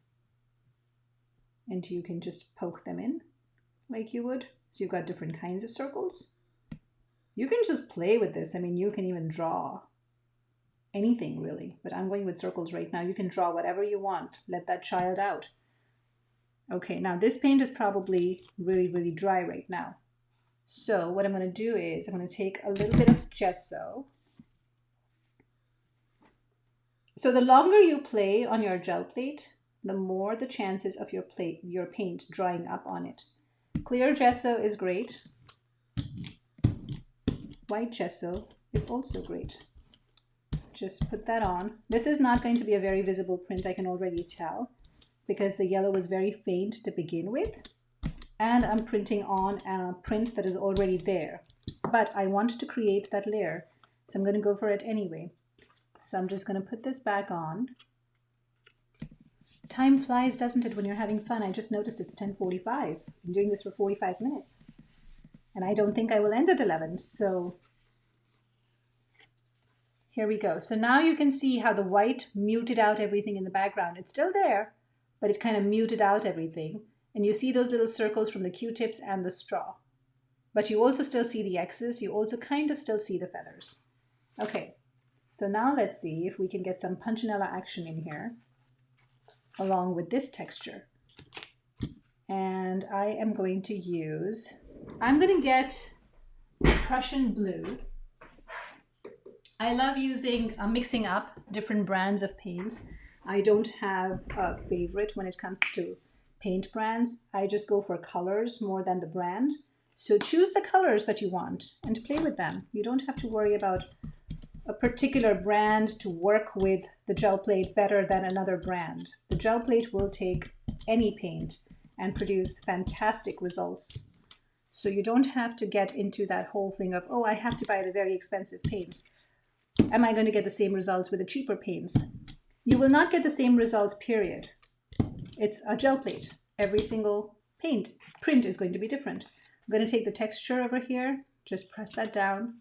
and you can just poke them in like you would. So you've got different kinds of circles. You can just play with this. I mean, you can even draw anything really, but I'm going with circles right now. You can draw whatever you want. Let that child out. Okay, now this paint is probably really, really dry right now. So what I'm going to do is I'm going to take a little bit of gesso. So the longer you play on your gel plate, the more the chances of your paint drying up on it. Clear gesso is great. White gesso is also great. Just put that on. This is not going to be a very visible print, I can already tell, because the yellow was very faint to begin with. And I'm printing on a print that is already there. But I want to create that layer, so I'm going to go for it anyway. So I'm just going to put this back on. Time flies, doesn't it, when you're having fun? I just noticed it's 10:45. I'm doing this for 45 minutes. And I don't think I will end at 11, so here we go. So now you can see how the white muted out everything in the background. It's still there, but it kind of muted out everything. And you see those little circles from the Q-tips and the straw. But you also still see the X's. You also kind of still see the feathers. Okay, so now let's see if we can get some punchinella action in here along with this texture. And I am going to use, I'm going to get Prussian blue. I love using, mixing up different brands of paints. I don't have a favorite when it comes to paint brands. I just go for colors more than the brand. So choose the colors that you want and play with them. You don't have to worry about a particular brand to work with the gel plate better than another brand. The gel plate will take any paint and produce fantastic results. So you don't have to get into that whole thing of, oh, I have to buy the very expensive paints. Am I going to get the same results with the cheaper paints? you will not get the same results, period. It's a gel plate. Every single print is going to be different. I'm going to take the texture over here, just press that down.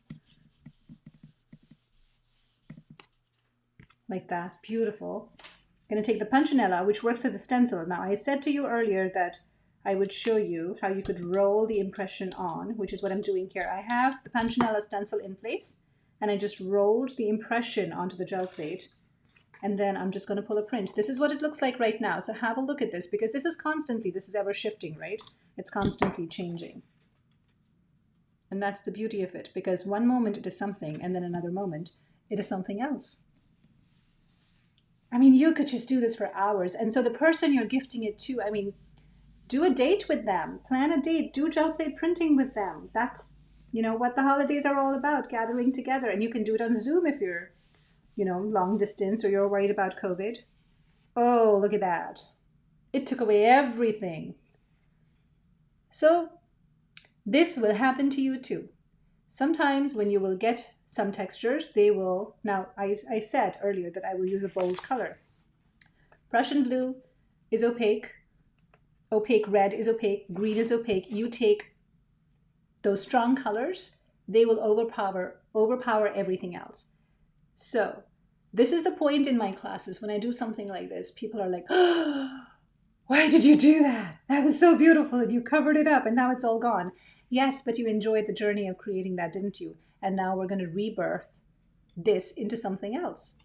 Like that, beautiful. I'm going to take the punchinella, which works as a stencil. Now, I said to you earlier that I would show you how you could roll the impression on, which is what I'm doing here. I have the punchinella stencil in place, and I just rolled the impression onto the gel plate. And then I'm just going to pull a print. This is what it looks like right now. So have a look at this, because this is ever shifting, right? It's constantly changing. And that's the beauty of it, because one moment it is something, and then another moment it is something else. I mean, you could just do this for hours. And so the person you're gifting it to, I mean, do a date with them, plan a date, do gel plate printing with them. That's, you know, what the holidays are all about, gathering together. And you can do it on Zoom if you're, you know, long distance or you're worried about COVID. Oh, look at that. It took away everything. So this will happen to you too. Sometimes when you will get some textures, they will, now I said earlier that I will use a bold color. Prussian blue is opaque, opaque red is opaque, green is opaque. You take those strong colors, they will overpower everything else. So this is the point in my classes when I do something like this. People are like, oh, why did you do that? That was so beautiful, and you covered it up and now it's all gone. Yes, but you enjoyed the journey of creating that, didn't you? And now we're going to rebirth this into something else.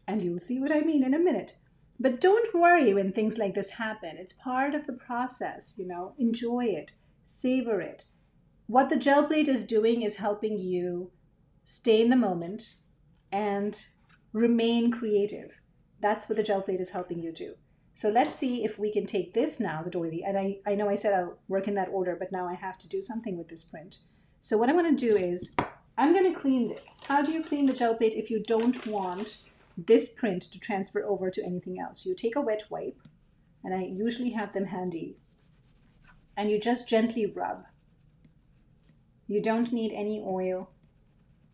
And you'll see what I mean in a minute. But don't worry when things like this happen. It's part of the process, you know. Enjoy it. Savor it. What the gel plate is doing is helping you stay in the moment and remain creative. That's what the gel plate is helping you do. So let's see if we can take this now, the doily, and I know I said I'll work in that order, but now I have to do something with this print. So what I'm going to do is, I'm going to clean this. How do you clean the gel plate if you don't want this print to transfer over to anything else? You take a wet wipe, and I usually have them handy, and you just gently rub. You don't need any oil.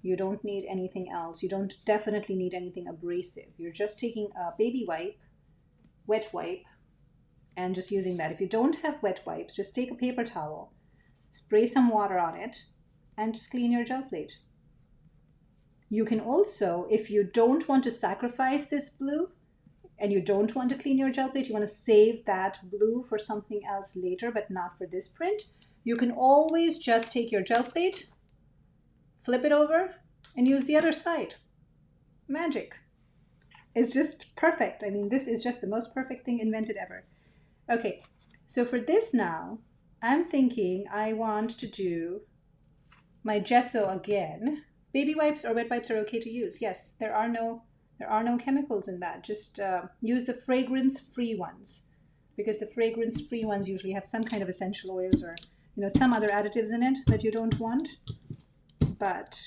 You don't need anything else. You don't definitely need anything abrasive. You're just taking a baby wipe, wet wipe, and just using that. If you don't have wet wipes, just take a paper towel, spray some water on it, and just clean your gel plate. You can also, if you don't want to sacrifice this blue and you don't want to clean your gel plate, you want to save that blue for something else later, but not for this print, you can always just take your gel plate, flip it over, and use the other side. Magic. It's just perfect. I mean, this is just the most perfect thing invented ever. Okay, so for this now, I'm thinking I want to do my gesso again. Baby wipes or wet wipes are okay to use. Yes, there are no chemicals in that. Just use the fragrance-free ones, because the fragrance-free ones usually have some kind of essential oils or, you know, some other additives in it that you don't want. But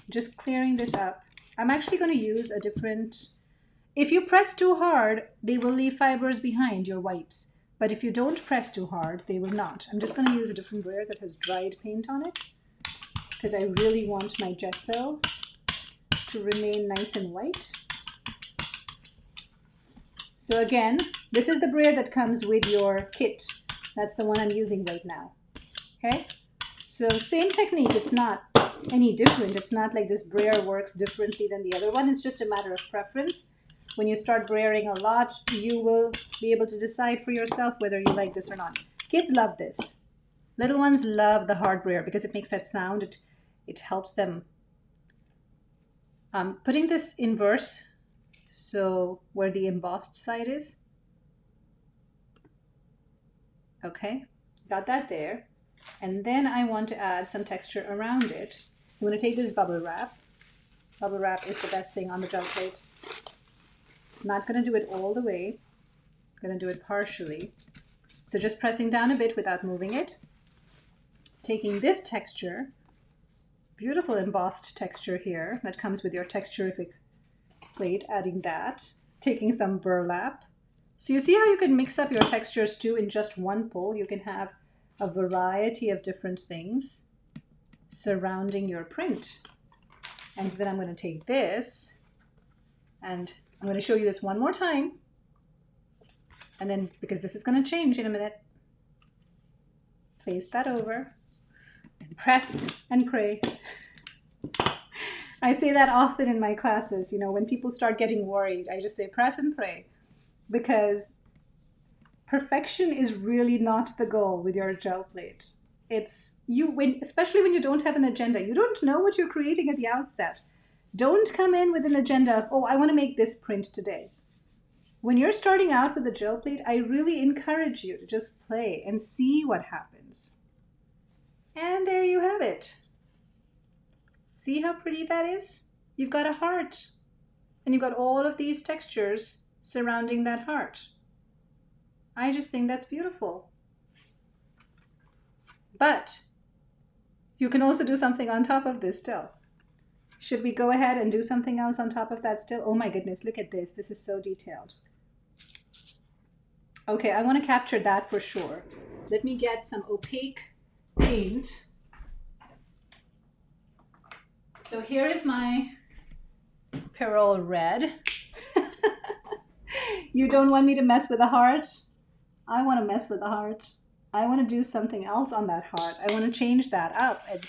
just clearing this up. I'm actually going to use a different, if you press too hard, they will leave fibers behind, your wipes. But if you don't press too hard, they will not. I'm just going to use a different brayer that has dried paint on it, because I really want my gesso to remain nice and white. So again, this is the brayer that comes with your kit. That's the one I'm using right now. Okay? So same technique, it's not any different. It's not like this brayer works differently than the other one. It's just a matter of preference. When you start brayering a lot, you will be able to decide for yourself whether you like this or not. Kids love this. Little ones love the hard brayer because it makes that sound. It helps them. Putting this inverse, so where the embossed side is. Okay, got that there. And then I want to add some texture around it. So I'm going to take this bubble wrap. Bubble wrap is the best thing on the gel plate. I'm not going to do it all the way. I'm going to do it partially. So just pressing down a bit without moving it. Taking this texture, beautiful embossed texture here that comes with your texturific plate, adding that. Taking some burlap. So you see how you can mix up your textures too in just one pull. You can have a variety of different things surrounding your print. And then I'm going to take this and I'm going to show you this one more time. And then, because this is going to change in a minute, place that over and press and pray. I say that often in my classes, you know, when people start getting worried, I just say press and pray, because perfection is really not the goal with your gel plate. It's especially when you don't have an agenda, you don't know what you're creating at the outset. Don't come in with an agenda of, oh, I want to make this print today. When you're starting out with a gel plate, I really encourage you to just play and see what happens. And there you have it. See how pretty that is? You've got a heart, and you've got all of these textures surrounding that heart. I just think that's beautiful. But you can also do something on top of this still. Should we go ahead and do something else on top of that still? Oh my goodness, look at this. This is so detailed. Okay, I want to capture that for sure. Let me get some opaque paint. So here is my Perol red. You don't want me to mess with the heart? I want to mess with the heart. I want to do something else on that heart. I want to change that up and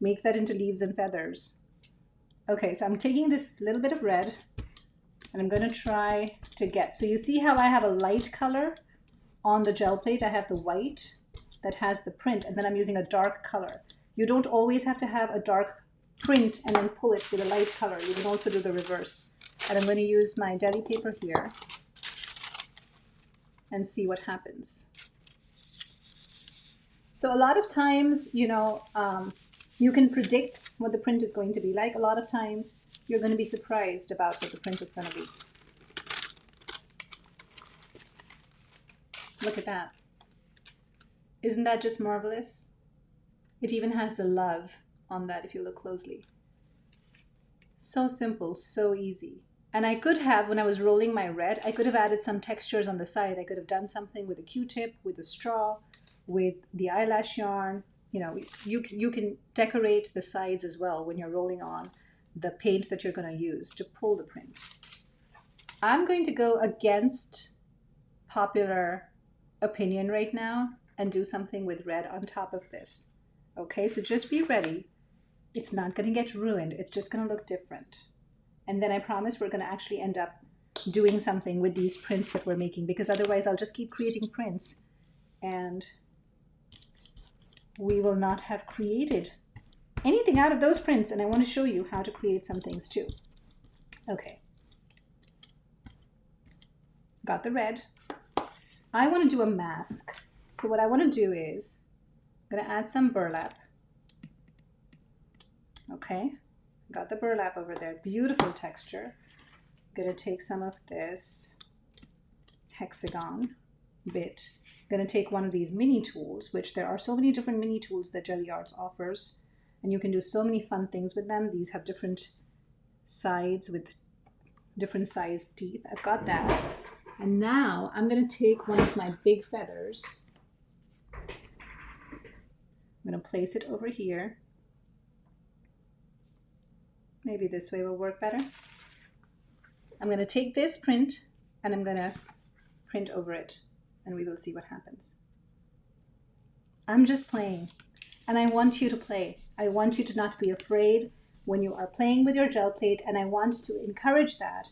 make that into leaves and feathers. Okay, so I'm taking this little bit of red and I'm going to try to get, so you see how I have a light color on the gel plate? I have the white that has the print, and then I'm using a dark color. You don't always have to have a dark print and then pull it with a light color. You can also do the reverse. And I'm going to use my deli paper here and see what happens. So a lot of times, you know, you can predict what the print is going to be like. A lot of times you're going to be surprised about what the print is going to be. Look at that. Isn't that just marvelous? It even has the love on that if you look closely. So simple, so easy. And I could have, when I was rolling my red, I could have added some textures on the side. I could have done something with a Q-tip, with a straw, with the eyelash yarn. You know, you can decorate the sides as well when you're rolling on the paint that you're going to use to pull the print. I'm going to go against popular opinion right now and do something with red on top of this. Okay, so just be ready. It's not going to get ruined. It's just going to look different. And then I promise we're going to actually end up doing something with these prints that we're making, because otherwise I'll just keep creating prints and we will not have created anything out of those prints. And I want to show you how to create some things too. Okay. Got the red. I want to do a mask. So what I want to do is I'm going to add some burlap. Okay. Got the burlap over there. Beautiful texture. I'm going to take some of this hexagon bit. I'm going to take one of these mini tools, which there are so many different mini tools that Gelli Arts offers, and you can do so many fun things with them. These have different sides with different sized teeth. I've got that. And now I'm going to take one of my big feathers. I'm going to place it over here. Maybe this way will work better. I'm going to take this print and I'm going to print over it, and we will see what happens. I'm just playing, and I want you to play. I want you to not be afraid when you are playing with your gel plate, and I want to encourage that.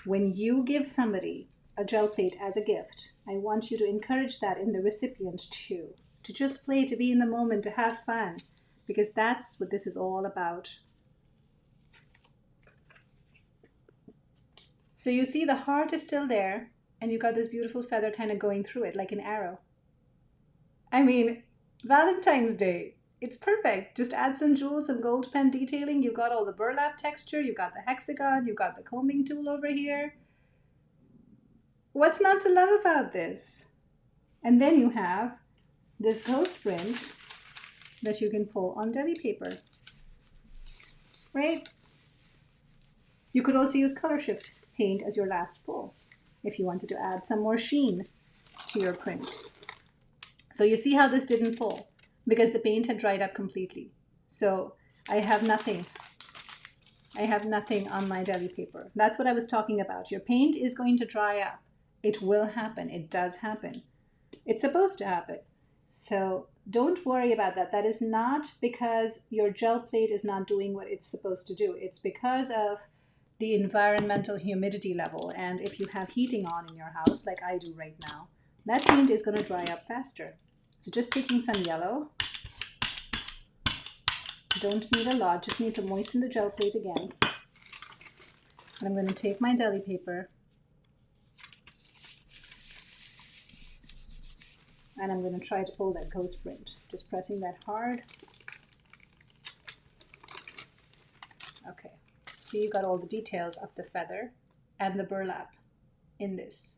When you give somebody a gel plate as a gift, I want you to encourage that in the recipient too, to just play, to be in the moment, to have fun, because that's what this is all about. So you see the heart is still there, and you've got this beautiful feather kind of going through it like an arrow. I mean, Valentine's Day, it's perfect. Just add some jewels, some gold pen detailing. You've got all the burlap texture, you've got the hexagon, you've got the combing tool over here. What's not to love about this? And then you have this ghost print that you can pull on deli paper, right? You could also use color shift paint as your last pull if you wanted to add some more sheen to your print. So you see how this didn't pull because the paint had dried up completely. So I have nothing I have nothing on my deli paper. That's what I was talking about. Your paint is going to dry up. It will happen. It does happen. It's supposed to happen. So don't worry about that. That is not because your gel plate is not doing what it's supposed to do. It's because of the environmental humidity level. And if you have heating on in your house, like I do right now, that paint is going to dry up faster. So just taking some yellow. Don't need a lot, just need to moisten the gel plate again. And I'm going to take my deli paper and I'm going to try to pull that ghost print. Just pressing that hard. Okay, see, you got all the details of the feather and the burlap in this.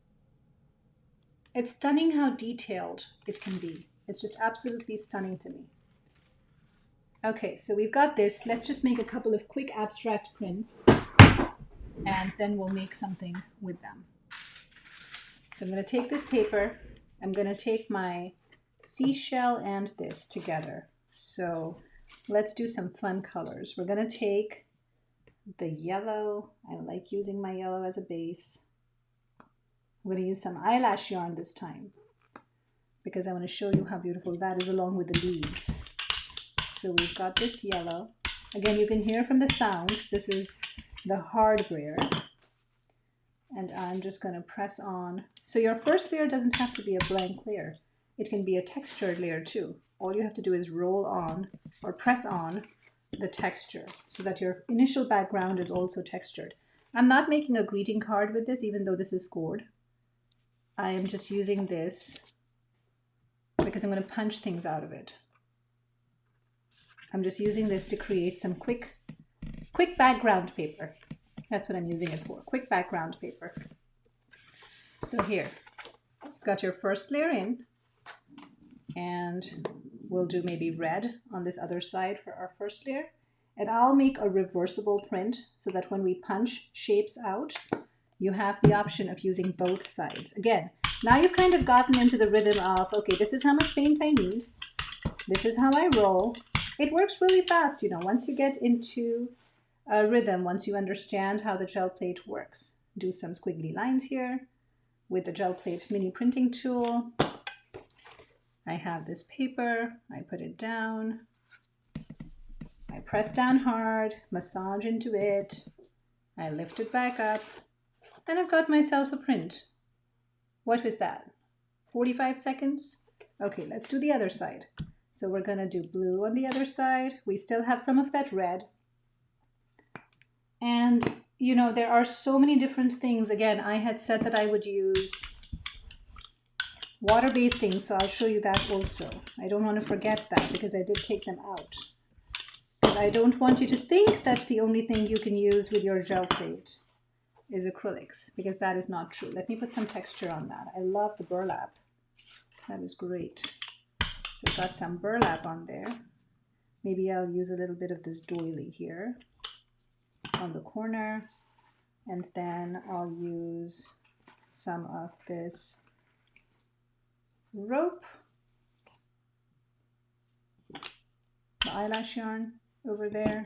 It's stunning how detailed it can be. It's just absolutely stunning to me. Okay, so we've got this. Let's just make a couple of quick abstract prints and then we'll make something with them. So I'm going to take this paper. I'm going to take my seashell and this together. So let's do some fun colors. We're going to take the yellow. I like using my yellow as a base. I'm going to use some eyelash yarn this time because I want to show you how beautiful that is along with the leaves. So we've got this yellow. Again, you can hear from the sound, this is the hard brayer. And I'm just going to press on. So your first layer doesn't have to be a blank layer. It can be a textured layer too. All you have to do is roll on or press on the texture so that your initial background is also textured. I'm not making a greeting card with this, even though this is scored. I am just using this because I'm going to punch things out of it. I'm just using this to create some quick background paper. That's what I'm using it for, quick background paper. So here, got your first layer in, and we'll do maybe red on this other side for our first layer. And I'll make a reversible print so that when we punch shapes out, you have the option of using both sides. Again, now you've kind of gotten into the rhythm of, okay, this is how much paint I need. This is how I roll. It works really fast, you know, once you get into a rhythm, once you understand how the gel plate works. Do some squiggly lines here with the gel plate mini printing tool. I have this paper, I put it down, I press down hard, massage into it, I lift it back up, and I've got myself a print. What was that? 45 seconds? Okay, let's do the other side. So we're going to do blue on the other side. We still have some of that red. And, you know, there are so many different things. Again, I had said that I would use water-based inks, so I'll show you that also. I don't want to forget that because I did take them out. Because I don't want you to think that the only thing you can use with your gel plate is acrylics, because that is not true. Let me put some texture on that. I love the burlap. That is great. So I've got some burlap on there. Maybe I'll use a little bit of this doily here on the corner. And then I'll use some of this rope, the eyelash yarn over there.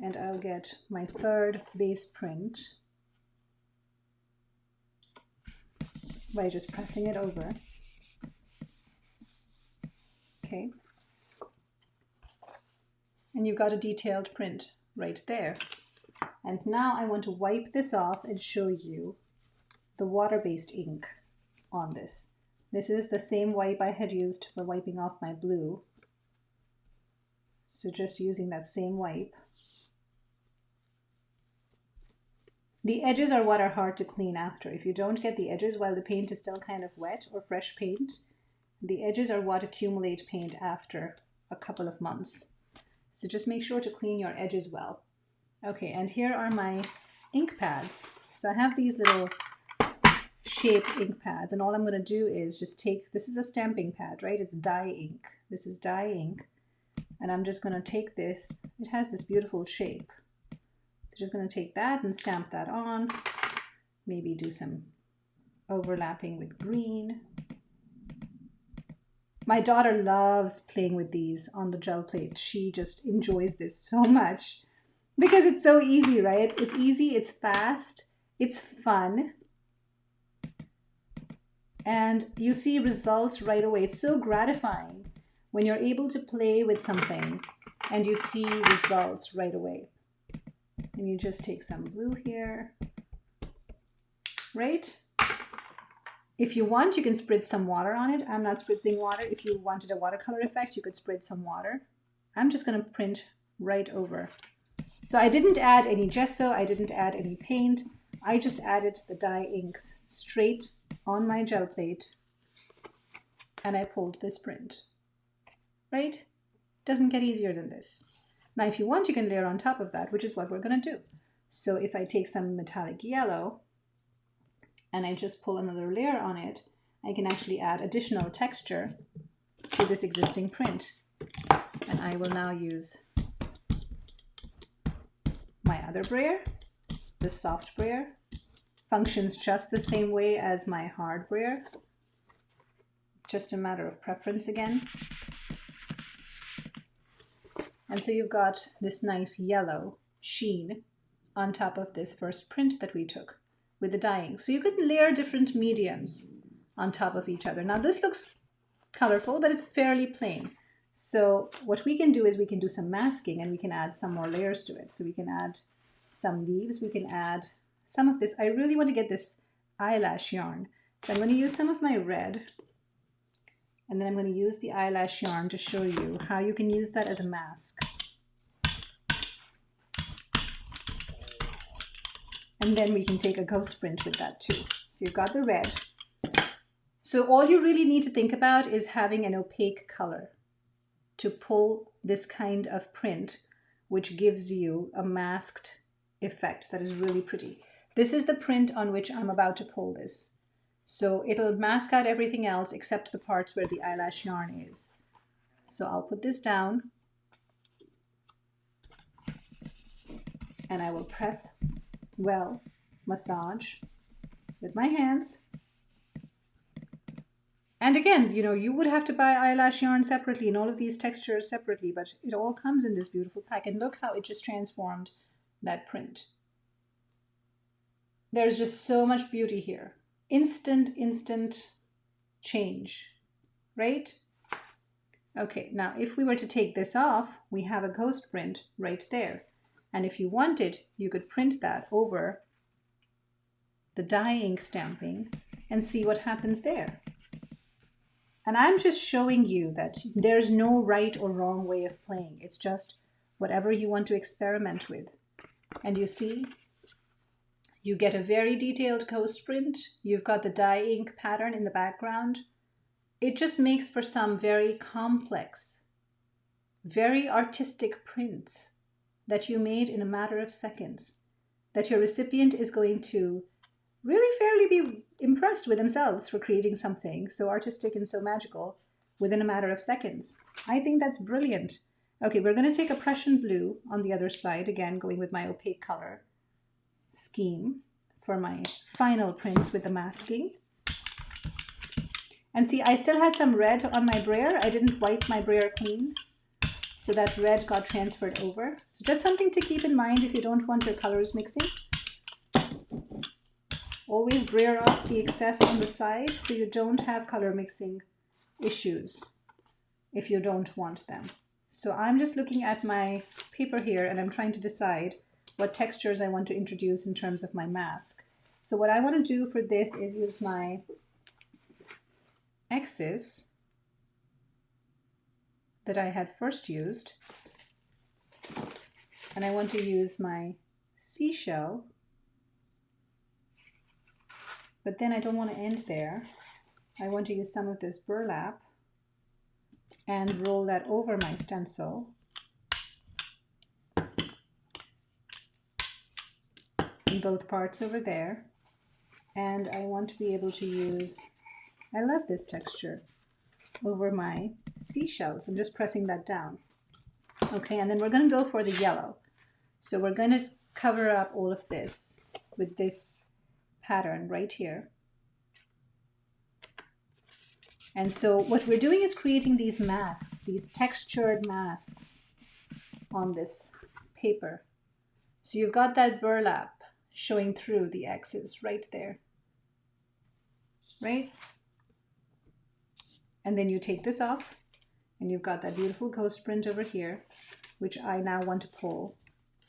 And I'll get my third base print by just pressing it over. Okay, and you've got a detailed print right there. And now I want to wipe this off and show you the water-based ink on this. This is the same wipe I had used for wiping off my blue. So just using that same wipe. The edges are what are hard to clean after. If you don't get the edges while the paint is still kind of wet or fresh paint, the edges are what accumulate paint after a couple of months. So just make sure to clean your edges well. Okay, and here are my ink pads. So I have these little shaped ink pads, and all I'm going to do is just take, this is a stamping pad, right? It's dye ink. This is dye ink. And I'm just going to take this, it has this beautiful shape. So just going to take that and stamp that on. Maybe do some overlapping with green. My daughter loves playing with these on the gel plate. She just enjoys this so much. Because it's so easy, right? It's easy, it's fast, it's fun. And you see results right away. It's so gratifying when you're able to play with something and you see results right away. And you just take some blue here, right? If you want, you can spritz some water on it. I'm not spritzing water. If you wanted a watercolor effect, you could spritz some water. I'm just going to print right over. So I didn't add any gesso. I didn't add any paint. I just added the dye inks straight on my gel plate and I pulled this print, right? Doesn't get easier than this. Now, if you want, you can layer on top of that, which is what we're going to do. So if I take some metallic yellow and I just pull another layer on it, I can actually add additional texture to this existing print. And I will now use my other brayer. The soft brayer functions just the same way as my hard brayer. Just a matter of preference again. And so you've got this nice yellow sheen on top of this first print that we took with the dyeing. So you could layer different mediums on top of each other. Now this looks colorful, but it's fairly plain. So what we can do is we can do some masking and we can add some more layers to it. So we can add some leaves, we can add some of this. I really want to get this eyelash yarn. So I'm going to use some of my red and then I'm going to use the eyelash yarn to show you how you can use that as a mask. And then we can take a ghost print with that too. So you've got the red. So all you really need to think about is having an opaque color to pull this kind of print, which gives you a masked effect that is really pretty. This is the print on which I'm about to pull this. So it'll mask out everything else except the parts where the eyelash yarn is. So I'll put this down and I will press well, massage with my hands. And again, you know, you would have to buy eyelash yarn separately and all of these textures separately, but it all comes in this beautiful pack. And look how it just transformed that print. There's just so much beauty here. Instant change, right? Okay, now if we were to take this off, we have a ghost print right there. And if you wanted, you could print that over the dye ink stamping and see what happens there. And I'm just showing you that there's no right or wrong way of playing. It's just whatever you want to experiment with. And you see, you get a very detailed ghost print. You've got the dye ink pattern in the background. It just makes for some very complex, very artistic prints that you made in a matter of seconds, that your recipient is going to really fairly be impressed with themselves for creating something so artistic and so magical within a matter of seconds. I think that's brilliant. Okay, we're going to take a Prussian blue on the other side, again going with my opaque color scheme for my final prints with the masking. And see, I still had some red on my brayer. I didn't wipe my brayer clean, so that red got transferred over. So just something to keep in mind if you don't want your colors mixing. Always brayer off the excess on the side so you don't have color mixing issues if you don't want them. So I'm just looking at my paper here and I'm trying to decide what textures I want to introduce in terms of my mask. So what I want to do for this is use my X's that I had first used, and I want to use my seashell, but then I don't want to end there. I want to use some of this burlap and roll that over my stencil in both parts over there. And I want to be able to use, I love this texture, over my seashells. I'm just pressing that down. Okay, and then we're going to go for the yellow. So we're going to cover up all of this with this pattern right here. And so what we're doing is creating these masks, these textured masks on this paper. So you've got that burlap showing through the X's right there, right? And then you take this off and you've got that beautiful ghost print over here, which I now want to pull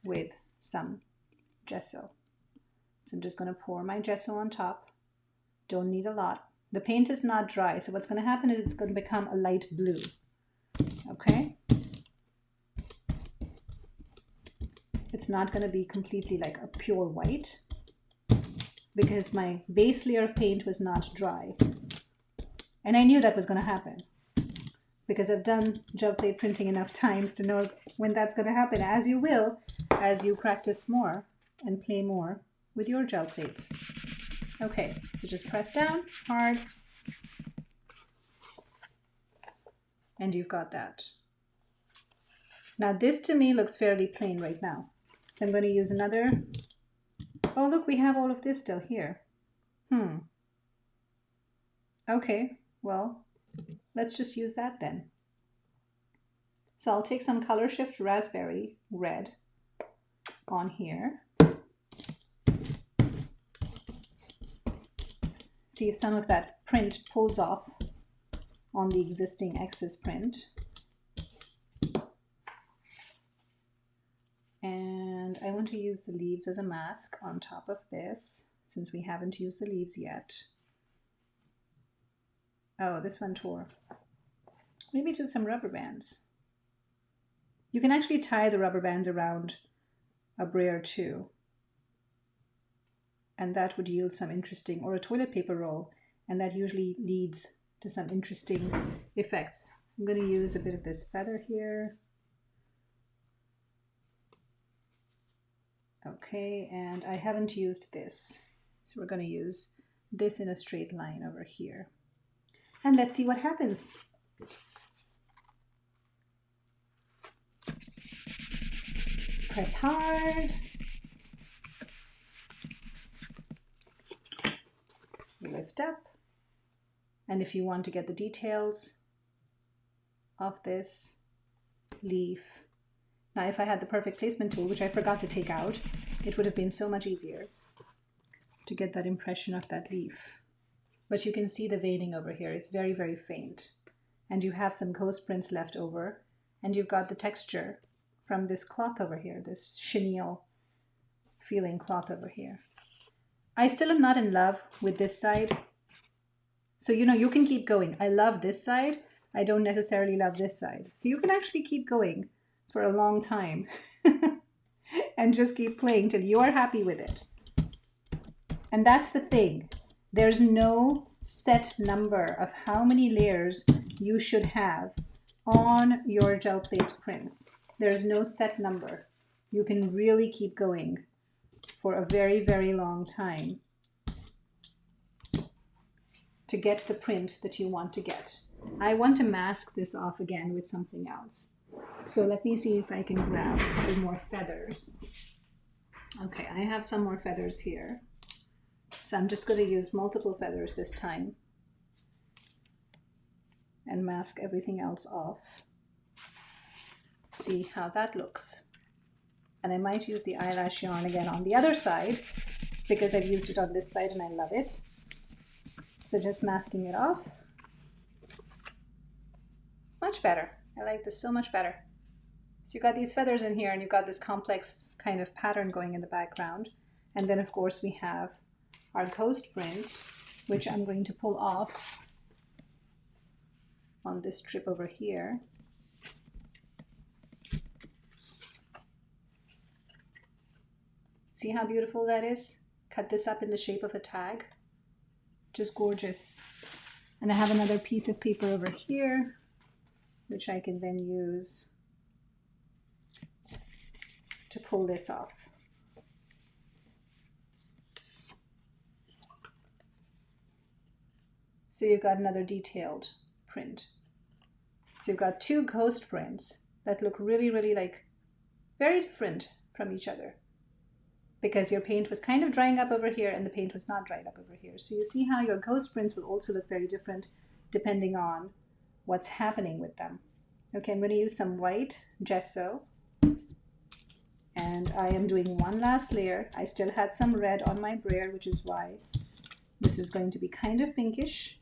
with some gesso. So I'm just going to pour my gesso on top. Don't need a lot. The paint is not dry, so what's going to happen is it's going to become a light blue. Okay? It's not going to be completely like a pure white because my base layer of paint was not dry. And I knew that was going to happen because I've done gel plate printing enough times to know when that's going to happen, as you will as you practice more and play more with your gel plates. Okay, so just press down hard and you've got that. Now this to me looks fairly plain right now. So I'm going to use another. Oh, look, we have all of this still here. Okay, well, let's just use that then. So I'll take some Color Shift Raspberry Red on here. See if some of that print pulls off on the existing X's print. And I want to use the leaves as a mask on top of this, since we haven't used the leaves yet. Oh, this one tore. Maybe just some rubber bands. You can actually tie the rubber bands around a brayer too. And that would yield some interesting, or a toilet paper roll, and that usually leads to some interesting effects. I'm going to use a bit of this feather here. Okay, and I haven't used this, so we're going to use this in a straight line over here. And let's see what happens. Press hard. Lift up. And if you want to get the details of this leaf, now if I had the perfect placement tool, which I forgot to take out, it would have been so much easier to get that impression of that leaf. But you can see the veining over here. It's very, very faint. And you have some ghost prints left over. And you've got the texture from this cloth over here, this chenille feeling cloth over here. I still am not in love with this side. So, you know, you can keep going. I love this side. I don't necessarily love this side. So you can actually keep going for a long time and just keep playing till you are happy with it. And that's the thing. There's no set number of how many layers you should have on your gel plate prints. There's no set number. You can really keep going for a very, very long time to get the print that you want to get. I want to mask this off again with something else. So let me see if I can grab a couple more feathers. Okay, I have some more feathers here. So I'm just going to use multiple feathers this time and mask everything else off. See how that looks. And I might use the eyelash yarn again on the other side because I've used it on this side and I love it. So just masking it off. Much better. I like this so much better. So you've got these feathers in here and you've got this complex kind of pattern going in the background. And then of course we have our ghost print, which I'm going to pull off on this strip over here. See how beautiful that is? Cut this up in the shape of a tag. Just gorgeous. And I have another piece of paper over here, which I can then use to pull this off. So you've got another detailed print. So you've got two ghost prints that look really, really like very different from each other because your paint was kind of drying up over here and the paint was not dried up over here. So you see how your ghost prints will also look very different depending on what's happening with them. Okay, I'm going to use some white gesso And I am doing one last layer. I still had some red on my brayer, which is why this is going to be kind of pinkish.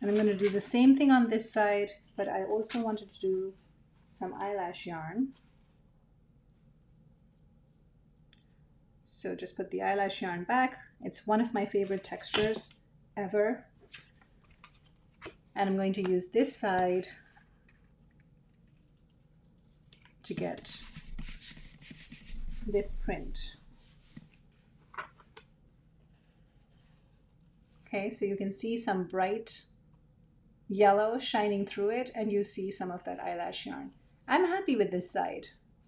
And I'm going to do the same thing on this side, but I also wanted to do some eyelash yarn. So just put the eyelash yarn back. It's one of my favorite textures ever. And I'm going to use this side to get this print. Okay, so you can see some bright yellow shining through it, and you see some of that eyelash yarn. I'm happy with this side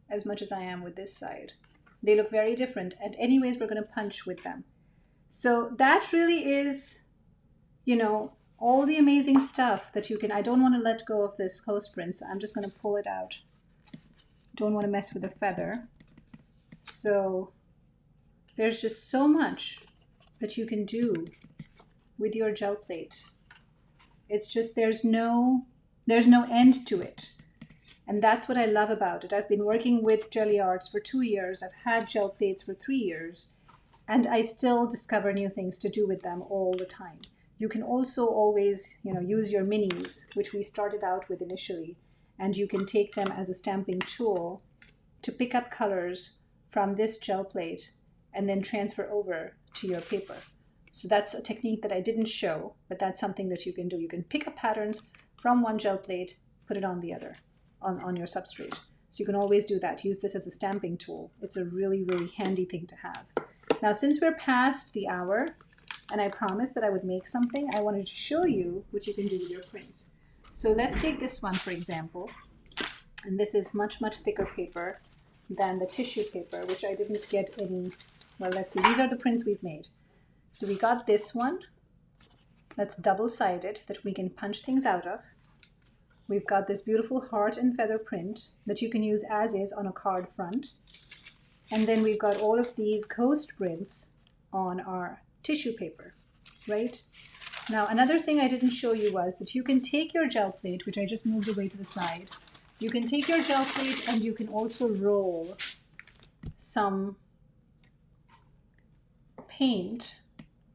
as much as I am with this side. They look very different, and anyways, we're going to punch with them. So that really is, you know, all the amazing stuff that you can. I don't want to let go of this close print, so I'm just going to pull it out. Don't want to mess with the feather. So there's just so much that you can do with your gel plate. It's just there's no end to it. And that's what I love about it. I've been working with Gelli Arts for 2 years. I've had gel plates for 3 years, and I still discover new things to do with them all the time. You can also always, you know, use your minis, which we started out with initially, and you can take them as a stamping tool to pick up colors from this gel plate and then transfer over to your paper. So that's a technique that I didn't show, but that's something that you can do. You can pick up patterns from one gel plate, put it on the other, on your substrate. So you can always do that. Use this as a stamping tool. It's a really, really handy thing to have. Now, since we're past the hour, and I promised that I would make something, I wanted to show you what you can do with your prints. So let's take this one, for example. And this is much, much thicker paper than the tissue paper, which I didn't get any. Well, let's see. These are the prints we've made. So we got this one that's double-sided that we can punch things out of. We've got this beautiful heart and feather print that you can use as is on a card front. And then we've got all of these coast prints on our tissue paper, right? Now, another thing I didn't show you was that you can take your gel plate, which I just moved away to the side. You can take your gel plate and you can also roll some paint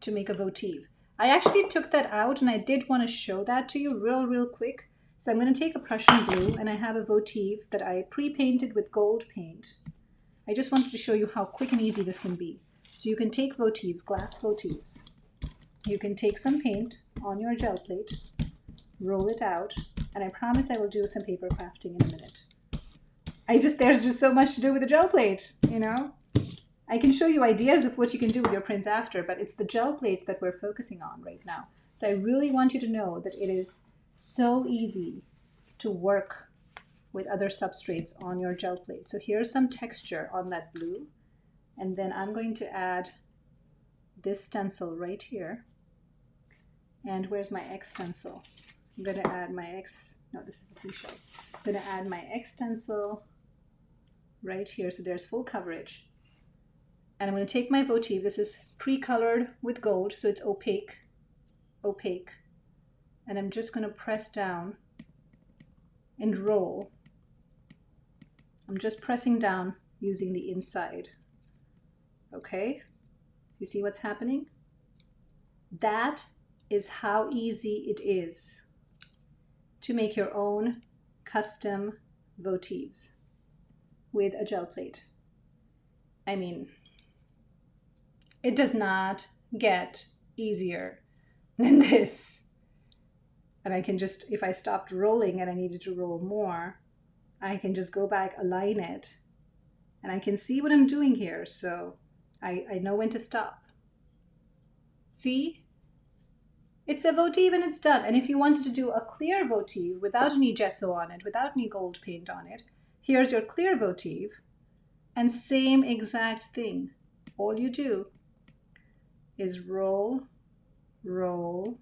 to make a votive. I actually took that out and I did want to show that to you real quick. So I'm going to take a Prussian blue and I have a votive that I pre-painted with gold paint. I just wanted to show you how quick and easy this can be. So you can take votives, glass votives. You can take some paint on your gel plate, roll it out, and I promise I will do some paper crafting in a minute. There's just so much to do with the gel plate, you know? I can show you ideas of what you can do with your prints after, but it's the gel plate that we're focusing on right now. So I really want you to know that it is so easy to work with other substrates on your gel plate. So here's some texture on that blue. And then I'm going to add this stencil right here. And where's my X stencil? I'm going to add my X, no, this is the seashell. I'm going to add my X stencil right here. So there's full coverage. And I'm going to take my votive. This is pre-colored with gold, so it's opaque. And I'm just going to press down and roll. I'm just pressing down using the inside. Okay? Do you see what's happening? That is how easy it is to make your own custom votives with a gel plate. I mean, it does not get easier than this. And I can just, if I stopped rolling and I needed to roll more, I can just go back, align it, and I can see what I'm doing here. So I know when to stop. See? It's a votive and it's done. And if you wanted to do a clear votive without any gesso on it, without any gold paint on it, here's your clear votive, and same exact thing. All you do is roll, roll,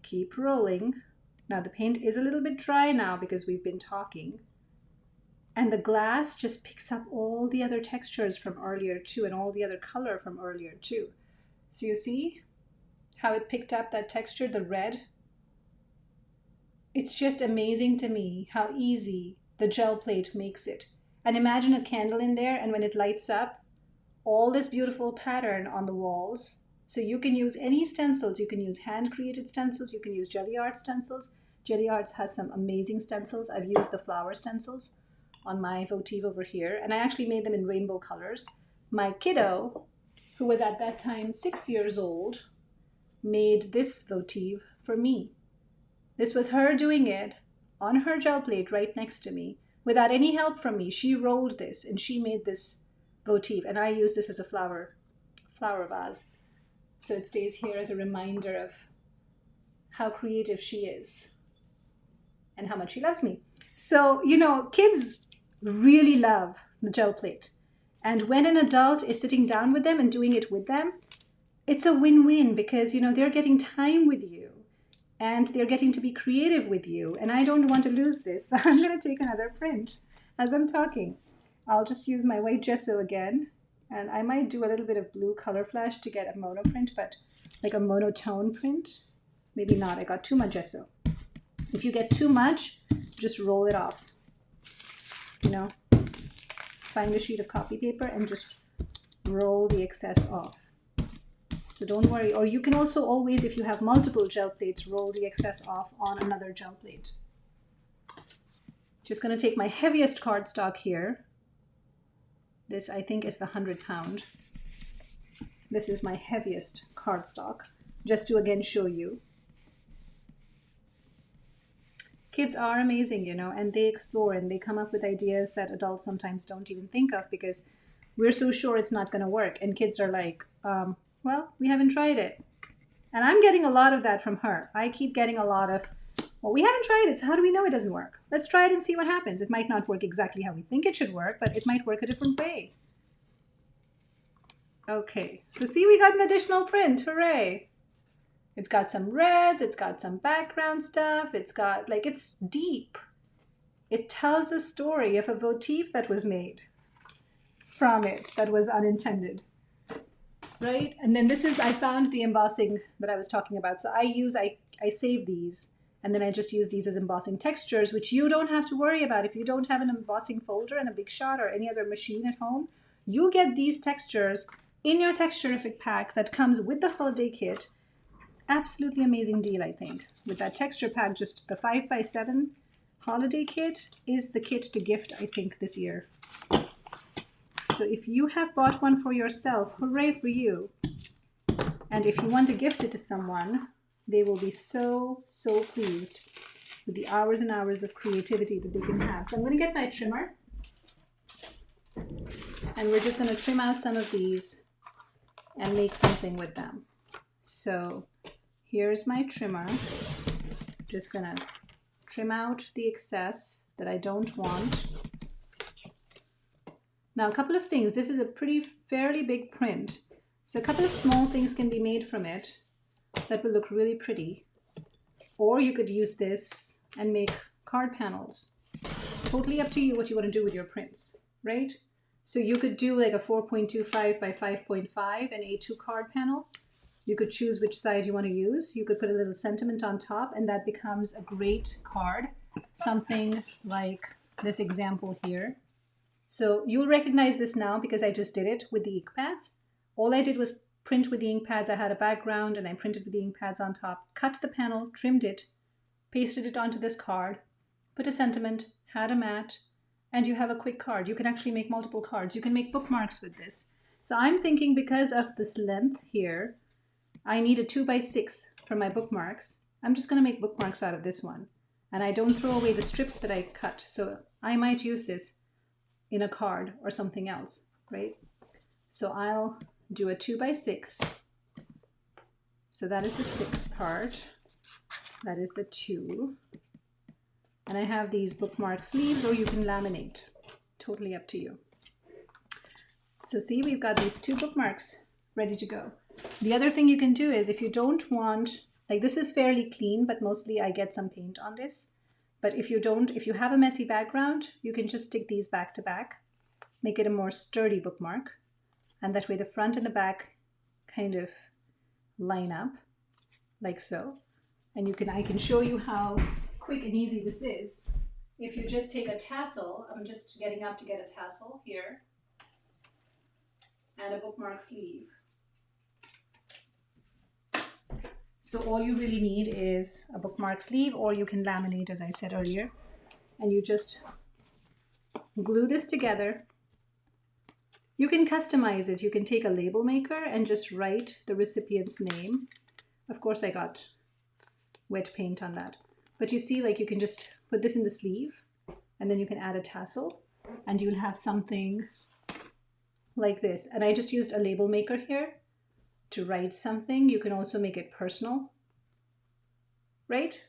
keep rolling. Now the paint is a little bit dry now because we've been talking. And the glass just picks up all the other textures from earlier too, and all the other color from earlier too. So you see how it picked up that texture, the red? It's just amazing to me how easy the gel plate makes it. And imagine a candle in there, and when it lights up, all this beautiful pattern on the walls. So you can use any stencils. You can use hand-created stencils. You can use Gelli Art stencils. Gelli Arts has some amazing stencils. I've used the flower stencils on my votive over here, and I actually made them in rainbow colors. My kiddo, who was at that time 6 years old, made this votive for me. This was her doing it on her gel plate right next to me without any help from me. She rolled this and she made this votive, and I use this as a flower vase. So it stays here as a reminder of how creative she is and how much she loves me. So, you know, kids really love the gel plate. And when an adult is sitting down with them and doing it with them, it's a win-win because, you know, they're getting time with you and they're getting to be creative with you. And I don't want to lose this. I'm going to take another print as I'm talking. I'll just use my white gesso again. And I might do a little bit of blue color flash to get a mono print, but like a monotone print. Maybe not. I got too much gesso. If you get too much, just roll it off. You know, find a sheet of copy paper and just roll the excess off. So don't worry. Or you can also always, if you have multiple gel plates, roll the excess off on another gel plate. Just going to take my heaviest cardstock here. This, I think, is the 100-pound. This is my heaviest cardstock, just to again show you. Kids are amazing, you know, and they explore and they come up with ideas that adults sometimes don't even think of because we're so sure it's not going to work. And kids are like, well, we haven't tried it. And I'm getting a lot of that from her. I keep getting a lot of, well, we haven't tried it, so how do we know it doesn't work? Let's try it and see what happens. It might not work exactly how we think it should work, but it might work a different way. Okay, so see, we got an additional print. Hooray! It's got some reds, it's got some background stuff, it's got, like, it's deep. It tells a story of a votive that was made from it that was unintended, right? And then this is, I found the embossing that I was talking about. So I save these, and then I just use these as embossing textures, which you don't have to worry about. If you don't have an embossing folder and a Big Shot or any other machine at home, you get these textures in your Texturific pack that comes with the holiday kit. Absolutely amazing deal, I think. With that texture pack, just the 5x7 holiday kit is the kit to gift, I think, this year. So if you have bought one for yourself, hooray for you. And if you want to gift it to someone, they will be so, so pleased with the hours and hours of creativity that they can have. So I'm going to get my trimmer. And we're just going to trim out some of these and make something with them. So here's my trimmer. Just going to trim out the excess that I don't want. Now, a couple of things. This is a fairly big print. So a couple of small things can be made from it that will look really pretty. Or you could use this and make card panels. Totally up to you what you want to do with your prints, right? So you could do like a 4.25 by 5.5 and A2 card panel. You could choose which size you want to use. You could put a little sentiment on top, and that becomes a great card. Something like this example here. So you'll recognize this now because I just did it with the ink pads. All I did was print with the ink pads. I had a background and I printed with the ink pads on top, cut the panel, trimmed it, pasted it onto this card, put a sentiment, had a mat, and you have a quick card. You can actually make multiple cards. You can make bookmarks with this. So I'm thinking because of this length here, I need a 2x6 for my bookmarks. I'm just going to make bookmarks out of this one. And I don't throw away the strips that I cut. So I might use this in a card or something else, right? So I'll do a 2x6. So that is the 6 part. That is the 2. And I have these bookmark sleeves, or you can laminate. Totally up to you. So see, we've got these 2 bookmarks ready to go. The other thing you can do is if you don't want, like this is fairly clean, but mostly I get some paint on this. But if you have a messy background, you can just stick these back to back, make it a more sturdy bookmark. And that way the front and the back kind of line up like so. And I can show you how quick and easy this is. If you just take a tassel, I'm just getting up to get a tassel here, and a bookmark sleeve. So all you really need is a bookmark sleeve, or you can laminate, as I said earlier, and you just glue this together. You can customize it. You can take a label maker and just write the recipient's name. Of course, I got wet paint on that. But you see, like, you can just put this in the sleeve, and then you can add a tassel, and you'll have something like this. And I just used a label maker here to write something. You can also make it personal, right?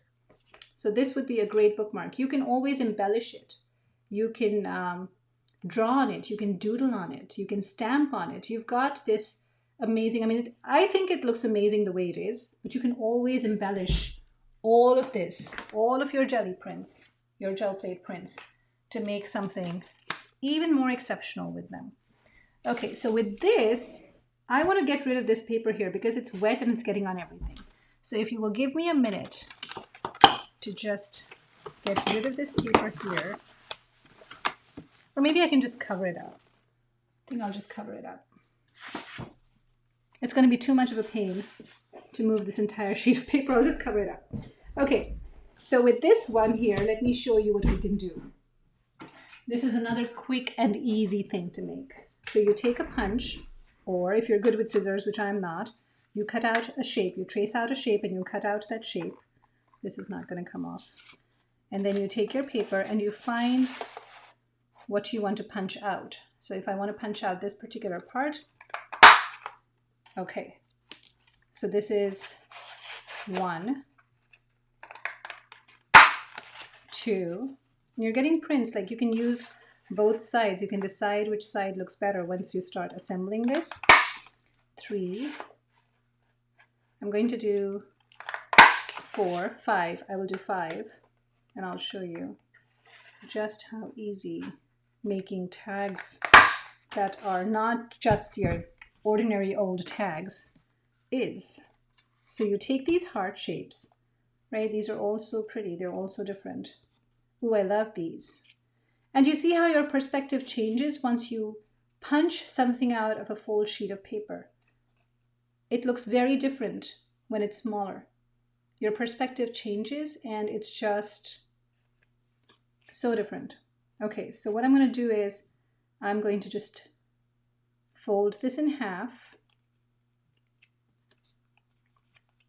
So this would be a great bookmark. You can always embellish it. You can draw on it. You can doodle on it. You can stamp on it. You've got this amazing, I mean, I think it looks amazing the way it is, but you can always embellish all of this, all of your Gelli prints, your gel plate prints, to make something even more exceptional with them. Okay, so with this, I want to get rid of this paper here because it's wet and it's getting on everything. So if you will give me a minute to just get rid of this paper here, or maybe I can just cover it up. I think I'll just cover it up. It's going to be too much of a pain to move this entire sheet of paper. I'll just cover it up. Okay, so with this one here, let me show you what we can do. This is another quick and easy thing to make. So you take a punch, or if you're good with scissors, which I'm not, you cut out a shape. You trace out a shape and you cut out that shape. This is not going to come off. And then you take your paper and you find what you want to punch out. So if I want to punch out this particular part, okay. So this is 1, 2. And you're getting prints, like you can use both sides. You can decide which side looks better once you start assembling this. 3. I'm going to do 4, 5. I will do 5, and I'll show you just how easy making tags that are not just your ordinary old tags is. So you take these heart shapes, right? These are all so pretty. They're all so different. Ooh, I love these. And you see how your perspective changes once you punch something out of a full sheet of paper. It looks very different when it's smaller. Your perspective changes and it's just so different. Okay, so what I'm going to do is I'm going to just fold this in half.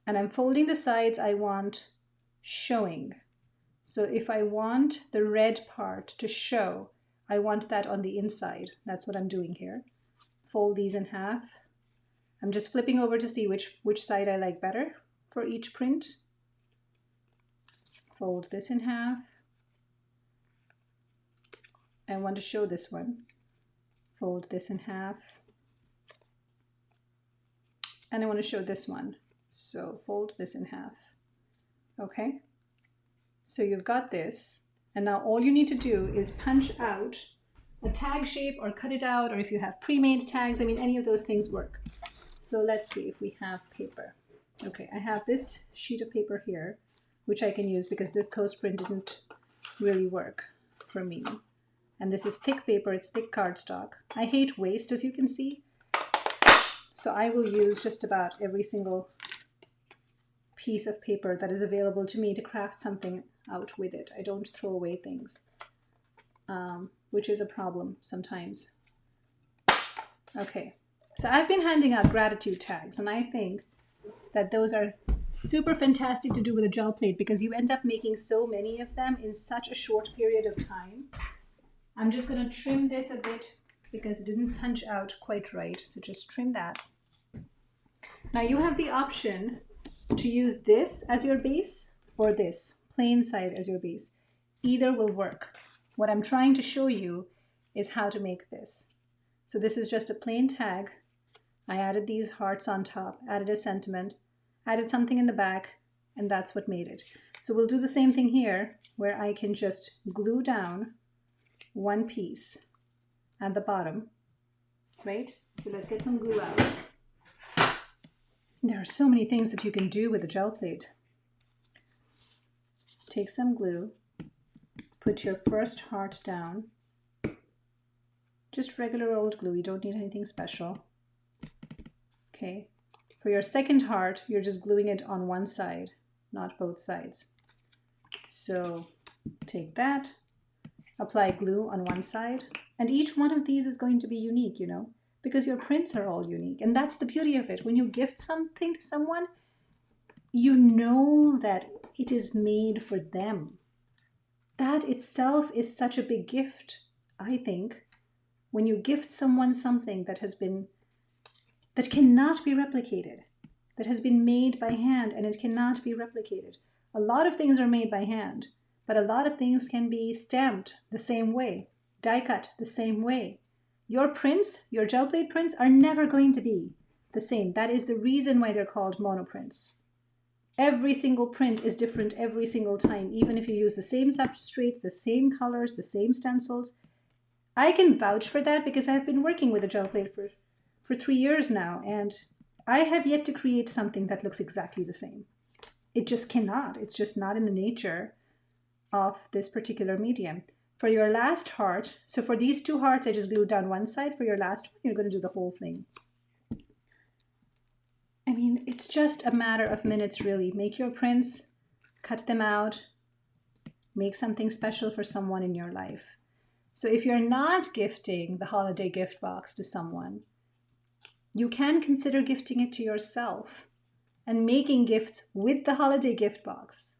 And I'm folding the sides I want showing. So if I want the red part to show, I want that on the inside. That's what I'm doing here. Fold these in half. I'm just flipping over to see which side I like better for each print. Fold this in half. I want to show this one. Fold this in half. And I want to show this one. So fold this in half. Okay. So you've got this. And now all you need to do is punch out a tag shape or cut it out, or if you have pre-made tags, I mean, any of those things work. So let's see if we have paper. Okay, I have this sheet of paper here, which I can use because this coast print didn't really work for me. And this is thick paper, it's thick cardstock. I hate waste, as you can see. So I will use just about every single piece of paper that is available to me to craft something out with it. I don't throw away things, which is a problem sometimes. Okay, so I've been handing out gratitude tags, and I think that those are super fantastic to do with a gel plate because you end up making so many of them in such a short period of time. I'm just going to trim this a bit because it didn't punch out quite right, so just trim that. Now you have the option to use this as your base or this plain side as your base. Either will work. What I'm trying to show you is how to make this. So this is just a plain tag. I added these hearts on top, added a sentiment, added something in the back, and that's what made it. So we'll do the same thing here where I can just glue down one piece at the bottom, right? So let's get some glue out. There are so many things that you can do with a gel plate. take some glue, put your first heart down. Just regular old glue, you don't need anything special. Okay, for your second heart, you're just gluing it on one side, not both sides. So take that, apply glue on one side, and each one of these is going to be unique, you know, because your prints are all unique. And that's the beauty of it. When you gift something to someone, you know that it is made for them. That itself is such a big gift, I think. When you gift someone something that cannot be replicated, that has been made by hand and it cannot be replicated. A lot of things are made by hand, but a lot of things can be stamped the same way, die cut the same way. Your prints, your gel plate prints, are never going to be the same. That is the reason why they're called monoprints. Every single print is different every single time, even if you use the same substrates, the same colors, the same stencils. I can vouch for that because I've been working with a gel plate for 3 years now, and I have yet to create something that looks exactly the same. It just cannot. It's just not in the nature of this particular medium. For your last heart, so for these 2 hearts, I just glued down one side. For your last one, you're going to do the whole thing. I mean, it's just a matter of minutes, really. Make your prints, cut them out, make something special for someone in your life. So if you're not gifting the holiday gift box to someone, you can consider gifting it to yourself and making gifts with the holiday gift box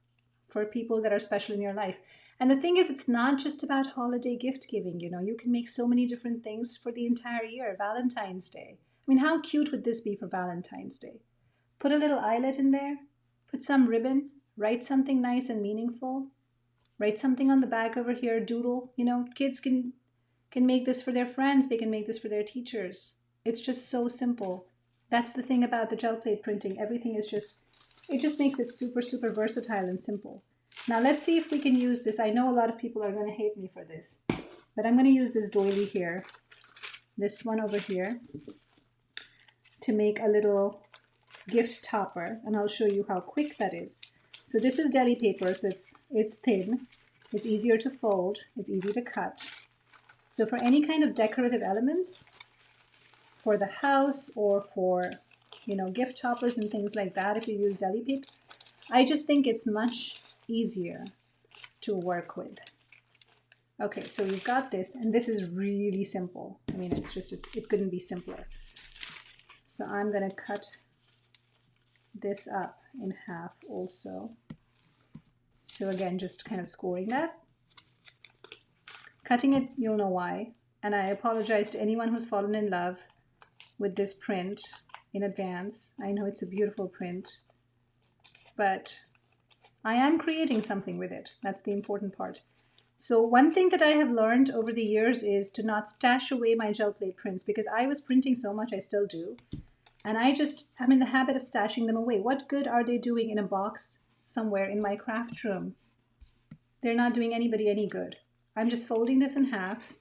for people that are special in your life. And the thing is, it's not just about holiday gift giving. You know, you can make so many different things for the entire year. Valentine's Day. I mean, how cute would this be for Valentine's Day? Put a little eyelet in there, put some ribbon, write something nice and meaningful, write something on the back over here, doodle. You know, kids can make this for their friends. They can make this for their teachers. It's just so simple. That's the thing about the gel plate printing. Everything is it just makes it super, super versatile and simple. Now let's see if we can use this. I know a lot of people are going to hate me for this, but I'm going to use this doily here, this one over here, to make a little gift topper, and I'll show you how quick that is. So this is deli paper, so it's thin, it's easier to fold, it's easy to cut. So for any kind of decorative elements, for the house or for, you know, gift toppers and things like that, if you use deli paper, I just think it's much easier to work with. Okay, so we've got this, and this is really simple. I mean, it's just, it couldn't be simpler. So I'm going to cut this up in half also. So again, just kind of scoring that. Cutting it, you'll know why. And I apologize to anyone who's fallen in love with this print in advance. I know it's a beautiful print, but I am creating something with it. That's the important part. So one thing that I have learned over the years is to not stash away my gel plate prints, because I was printing so much, I still do. And I'm in the habit of stashing them away. What good are they doing in a box somewhere in my craft room? They're not doing anybody any good. I'm just folding this in half,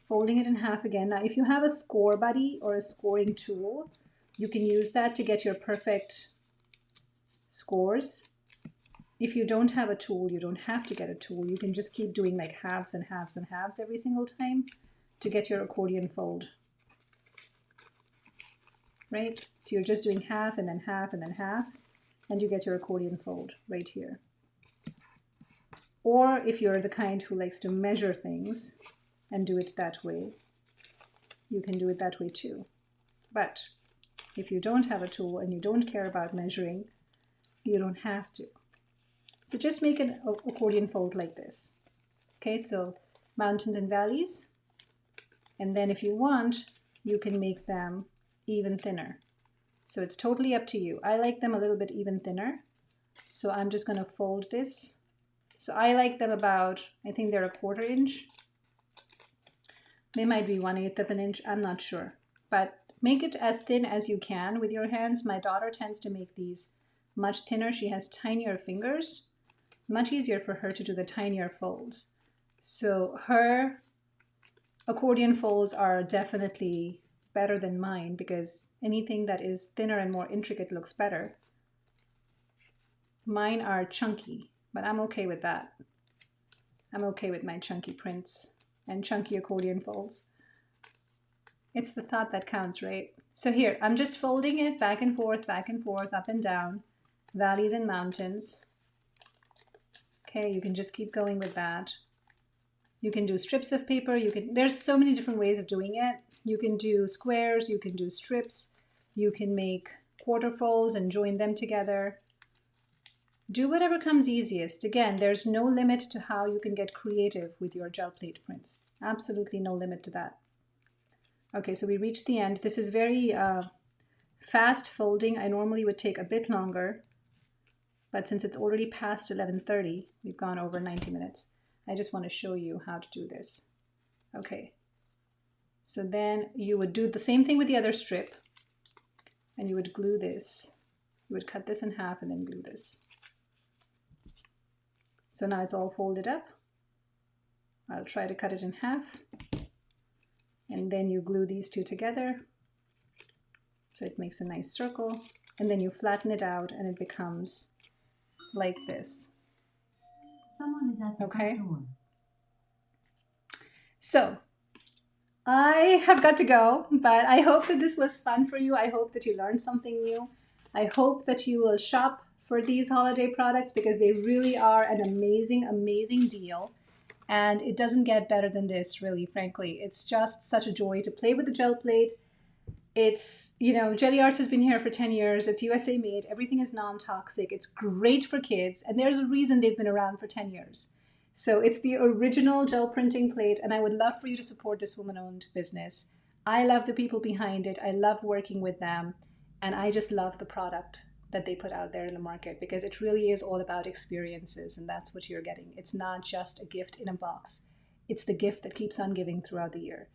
folding it in half again. Now, if you have a score buddy or a scoring tool, you can use that to get your perfect scores. If you don't have a tool, you don't have to get a tool. You can just keep doing like halves and halves and halves every single time to get your accordion fold. Right? So you're just doing half and then half and then half, and you get your accordion fold right here. Or if you're the kind who likes to measure things and do it that way, you can do it that way too. But if you don't have a tool and you don't care about measuring, you don't have to. So just make an accordion fold like this. Okay, so mountains and valleys. And then if you want, you can make them even thinner. So it's totally up to you. I like them a little bit even thinner. So I'm just going to fold this. So I like them about, I think they're 1/4 inch. They might be 1/8 of an inch. I'm not sure. But make it as thin as you can with your hands. My daughter tends to make these much thinner. She has tinier fingers. Much easier for her to do the tinier folds. So her accordion folds are definitely better than mine, because anything that is thinner and more intricate looks better. Mine are chunky. but I'm okay with that. I'm okay with my chunky prints and chunky accordion folds. It's the thought that counts, right? So here, I'm just folding it back and forth, up and down, valleys and mountains. Okay, you can just keep going with that. You can do strips of paper. There's so many different ways of doing it. You can do squares, you can do strips, you can make quarter folds and join them together. Do whatever comes easiest. Again, there's no limit to how you can get creative with your gel plate prints. Absolutely no limit to that. Okay, so we reached the end. This is very fast folding. I normally would take a bit longer, but since it's already past 11:30, we've gone over 90 minutes. I just want to show you how to do this. Okay, so then you would do the same thing with the other strip, and you would glue this. You would cut this in half and then glue this. So now it's all folded up. I'll try to cut it in half. And then you glue these two together. So it makes a nice circle. And then you flatten it out and it becomes like this. Someone is at the front door. So I have got to go, but I hope that this was fun for you. I hope that you learned something new. I hope that you will shop for these holiday products because they really are an amazing, amazing deal. And it doesn't get better than this, really, frankly. It's just such a joy to play with the gel plate. It's, you know, Gelli Arts has been here for 10 years. It's USA made. Everything is non-toxic. It's great for kids. And there's a reason they've been around for 10 years. So it's the original gel printing plate. And I would love for you to support this woman-owned business. I love the people behind it. I love working with them. And I just love the product that they put out there in the market because it really is all about experiences, and that's what you're getting. It's not just a gift in a box. It's the gift that keeps on giving throughout the year.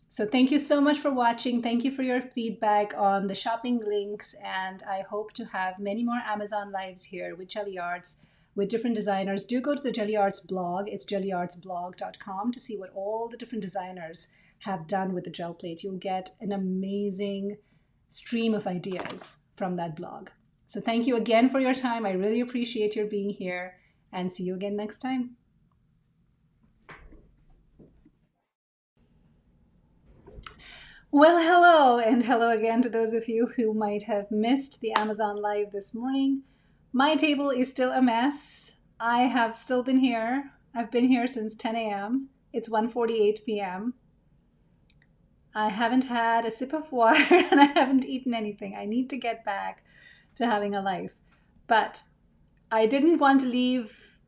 So thank you so much for watching. Thank you for your feedback on the shopping links, and I hope to have many more Amazon lives here with Gelli Arts, with different designers. Do go to the Gelli Arts blog. It's gelliartsblog.com to see what all the different designers have done with the gel plate. You'll get an amazing stream of ideas from that blog. So thank you again for your time. I really appreciate your being here, and see you again next time. Well, hello, and hello again to those of you who might have missed the Amazon Live this morning. My table is still a mess. I have still been here. I've been here since 10 a.m. It's 1:48 p.m. I haven't had a sip of water and I haven't eaten anything. I need to get back to having a life. But I didn't want to leave,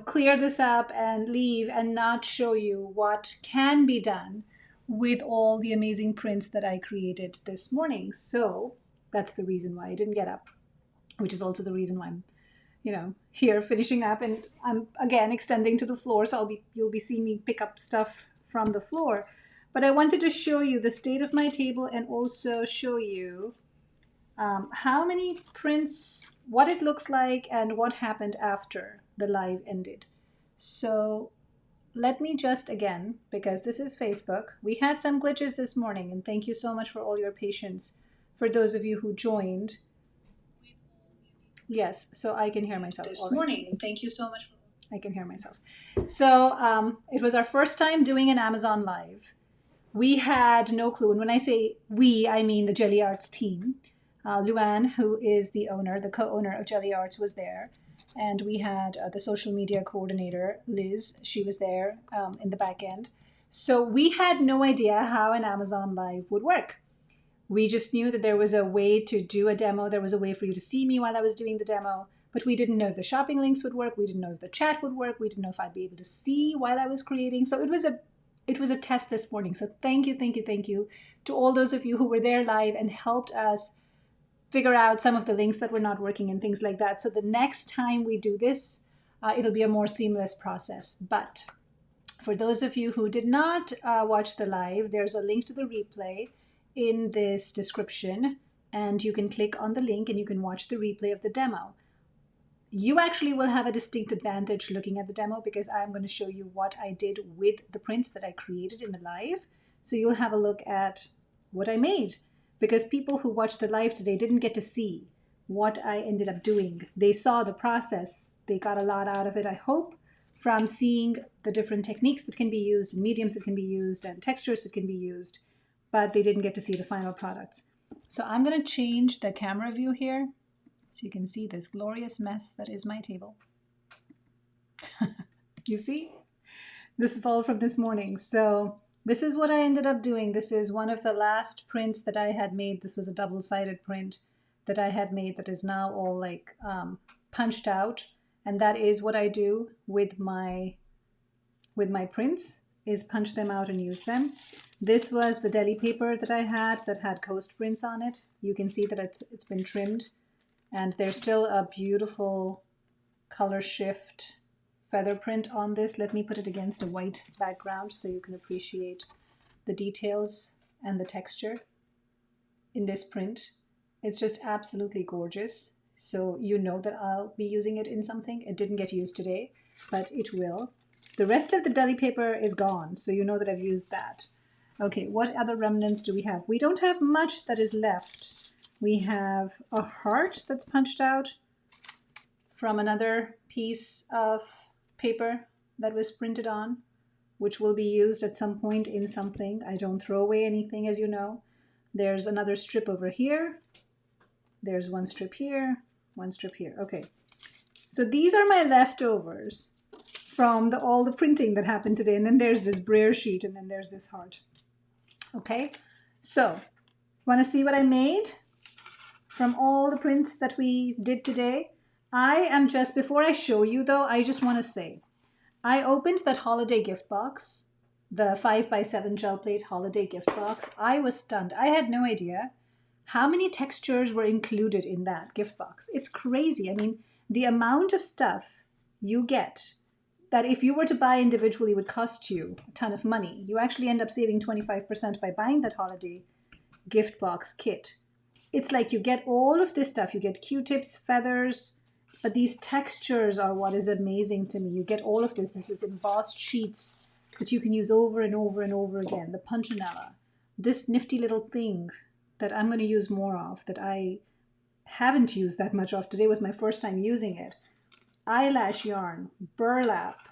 clear this up and leave and not show you what can be done with all the amazing prints that I created this morning. So that's the reason why I didn't get up, which is also the reason why I'm, here finishing up, and I'm again extending to the floor. So you'll be seeing me pick up stuff from the floor. But I wanted to show you the state of my table and also show you how many prints, what it looks like, and what happened after the live ended. So let me just again, because this is Facebook, we had some glitches this morning, and thank you so much for all your patience for those of you who joined. Yes, so I can hear myself this morning, and thank you so much. I can hear myself. So it was our first time doing an Amazon Live. We had no clue, and when I say we, I mean the Gelli Arts team. Luann, who is the co-owner of Gelli Arts, was there. And we had the social media coordinator, Liz. She was there in the back end. So we had no idea how an Amazon Live would work. We just knew that there was a way to do a demo. There was a way for you to see me while I was doing the demo. But we didn't know if the shopping links would work. We didn't know if the chat would work. We didn't know if I'd be able to see while I was creating. So it was a test this morning. So thank you to all those of you who were there live and helped us figure out some of the links that were not working and things like that. So the next time we do this, it'll be a more seamless process. But for those of you who did not watch the live, there's a link to the replay in this description, and you can click on the link and you can watch the replay of the demo. You actually will have a distinct advantage looking at the demo because I'm going to show you what I did with the prints that I created in the live. So you'll have a look at what I made, because people who watched the live today didn't get to see what I ended up doing. They saw the process. They got a lot out of it, I hope, from seeing the different techniques that can be used and mediums that can be used and textures that can be used, but they didn't get to see the final products. So I'm going to change the camera view here so you can see this glorious mess that is my table. You see? This is all from this morning. So this is what I ended up doing. This is one of the last prints that I had made. This was a double-sided print that I had made that is now all like punched out. And that is what I do with my prints, is punch them out and use them. This was the Gelli paper that I had that had coast prints on it. You can see that it's been trimmed, and there's still a beautiful color shift feather print on this. Let me put it against a white background so you can appreciate the details and the texture in this print. It's just absolutely gorgeous. So you know that I'll be using it in something. It didn't get used today, but it will. The rest of the Gelli paper is gone, so you know that I've used that. Okay, what other remnants do we have? We don't have much that is left. We have a heart that's punched out from another piece of paper that was printed on, which will be used at some point in something. I don't throw away anything, as you know. There's another strip over here. There's one strip here, one strip here. Okay, so these are my leftovers from all the printing that happened today. And then there's this braille sheet, and then there's this heart. Okay, so want to see what I made from all the prints that we did today? I am just, before I show you though, I just want to say, I opened that holiday gift box, the 5x7 gel plate holiday gift box. I was stunned. I had no idea how many textures were included in that gift box. It's crazy. I mean, the amount of stuff you get that if you were to buy individually would cost you a ton of money. You actually end up saving 25% by buying that holiday gift box kit. It's like you get all of this stuff. You get Q-tips, feathers, but these textures are what is amazing to me. You get all of this. This is embossed sheets that you can use over and over and over again. The punchinella, this nifty little thing that I'm going to use more of, that I haven't used that much of. Today was my first time using it. Eyelash yarn, burlap,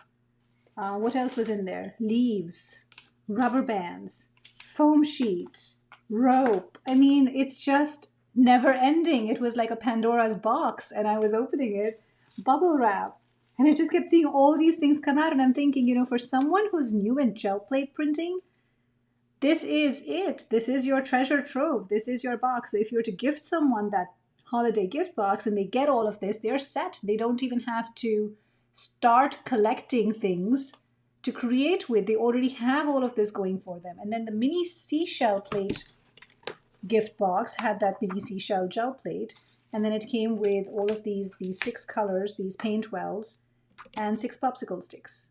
what else was in there? Leaves, rubber bands, foam sheet, rope. I mean, it's just never ending. It was like a Pandora's box, and I was opening it, bubble wrap, and I just kept seeing all these things come out, and I'm thinking, you know, for someone who's new in gel plate printing, this is it. This is your treasure trove. This is your box. So if you were to gift someone that holiday gift box and they get all of this, they're set. They don't even have to start collecting things to create with. They already have all of this going for them. And then the mini seashell plate gift box had that mini seashell gel plate, and then it came with all of these 6 colors, these paint wells, and 6 popsicle sticks,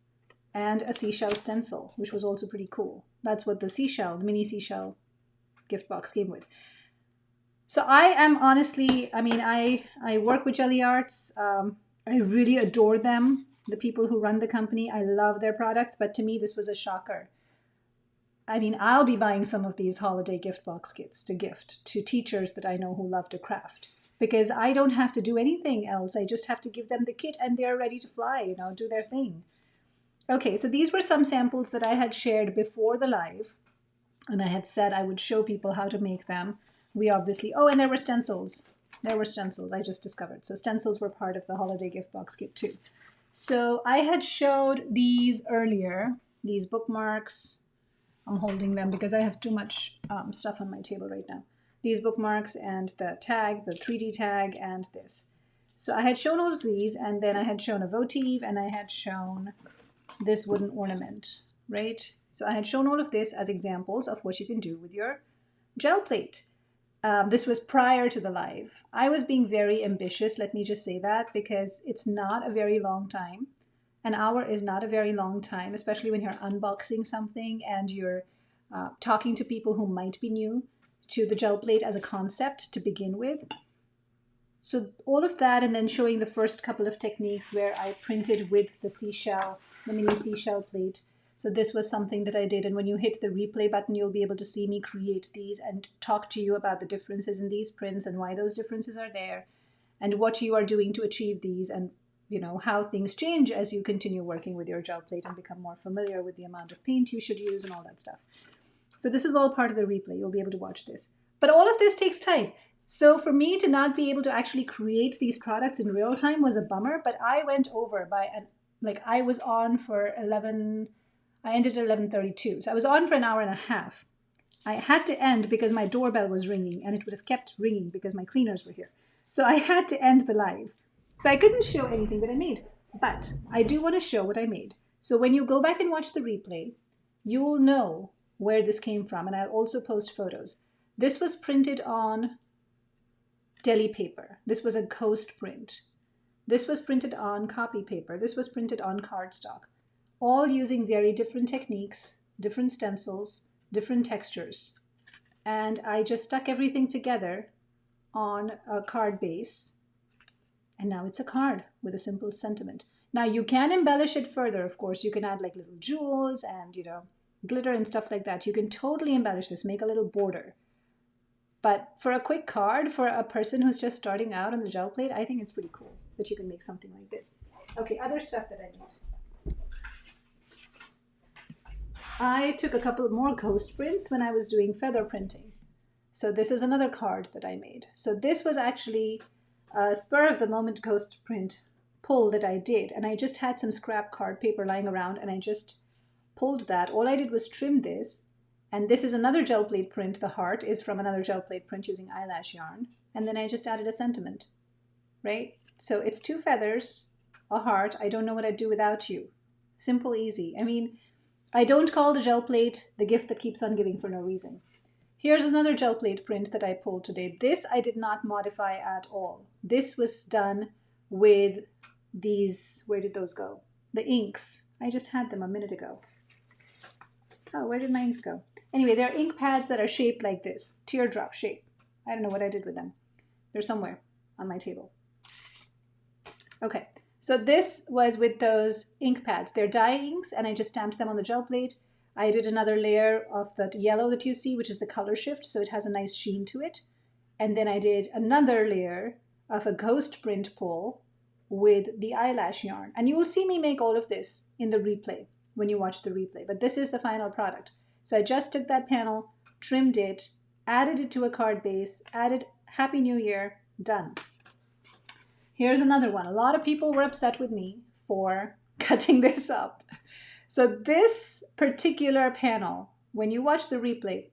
and a seashell stencil, which was also pretty cool. That's what the mini seashell gift box came with. So I am honestly, I mean, I work with Gelli Arts. I really adore them, the people who run the company. I love their products, but to me, this was a shocker. I mean, I'll be buying some of these holiday gift box kits to gift to teachers that I know who love to craft, because I don't have to do anything else. I just have to give them the kit and they're ready to fly, you know, do their thing. Okay, so these were some samples that I had shared before the live, and I had said I would show people how to make them. We obviously, oh, and there were stencils. There were stencils, I just discovered. So stencils were part of the holiday gift box kit too. So I had showed these earlier, these bookmarks. I'm holding them because I have too much stuff on my table right now. These bookmarks and the tag, the 3D tag, and this. So I had shown all of these, and then I had shown a votive, and I had shown this wooden ornament, right? So I had shown all of this as examples of what you can do with your gel plate. This was prior to the live. I was being very ambitious, let me just say that, because it's not a very long time. An hour is not a very long time, especially when you're unboxing something and you're talking to people who might be new to the gel plate as a concept to begin with. So all of that, and then showing the first couple of techniques where I printed with the seashell, the mini seashell plate. So this was something that I did, and when you hit the replay button, you'll be able to see me create these and talk to you about the differences in these prints and why those differences are there. and what you are doing to achieve these, and how things change as you continue working with your gel plate and become more familiar with the amount of paint you should use and all that stuff. So this is all part of the replay. You'll be able to watch this. But all of this takes time. So for me to not be able to actually create these products in real time was a bummer, but I went over by, I was on for 11, I ended at 11:32. So I was on for an hour and a half. I had to end because my doorbell was ringing, and it would have kept ringing because my cleaners were here. So I had to end the live. So I couldn't show anything that I made, but I do want to show what I made. So when you go back and watch the replay, you'll know where this came from, and I'll also post photos. This was printed on Gelli paper. This was a ghost print. This was printed on copy paper. This was printed on cardstock, all using very different techniques, different stencils, different textures. And I just stuck everything together on a card base, and now it's a card with a simple sentiment. Now you can embellish it further, of course. You can add like little jewels and glitter and stuff like that. You can totally embellish this, make a little border. But for a quick card, for a person who's just starting out on the gel plate, I think it's pretty cool that you can make something like this. Okay, other stuff that I made. I took a couple more ghost prints when I was doing feather printing. So this is another card that I made. So this was actually a spur of the moment ghost print pull that I did. And I just had some scrap card paper lying around, and I just pulled that. All I did was trim this. And this is another gel plate print. The heart is from another gel plate print using eyelash yarn. And then I just added a sentiment, right? So it's 2 feathers, a heart. I don't know what I'd do without you. Simple, easy. I mean, I don't call the gel plate the gift that keeps on giving for no reason. Here's another gel plate print that I pulled today. This I did not modify at all. This was done with these, where did those go? The inks. I just had them a minute ago. Oh, where did my inks go? Anyway, they're ink pads that are shaped like this, teardrop shape. I don't know what I did with them. They're somewhere on my table. Okay, so this was with those ink pads. They're dye inks, and I just stamped them on the gel plate. I did another layer of that yellow that you see, which is the color shift, so it has a nice sheen to it. And then I did another layer of a ghost print pull with the eyelash yarn. And you will see me make all of this in the replay when you watch the replay, but this is the final product. So I just took that panel, trimmed it, added it to a card base, added Happy New Year, done. Here's another one. A lot of people were upset with me for cutting this up. So this particular panel, when you watch the replay,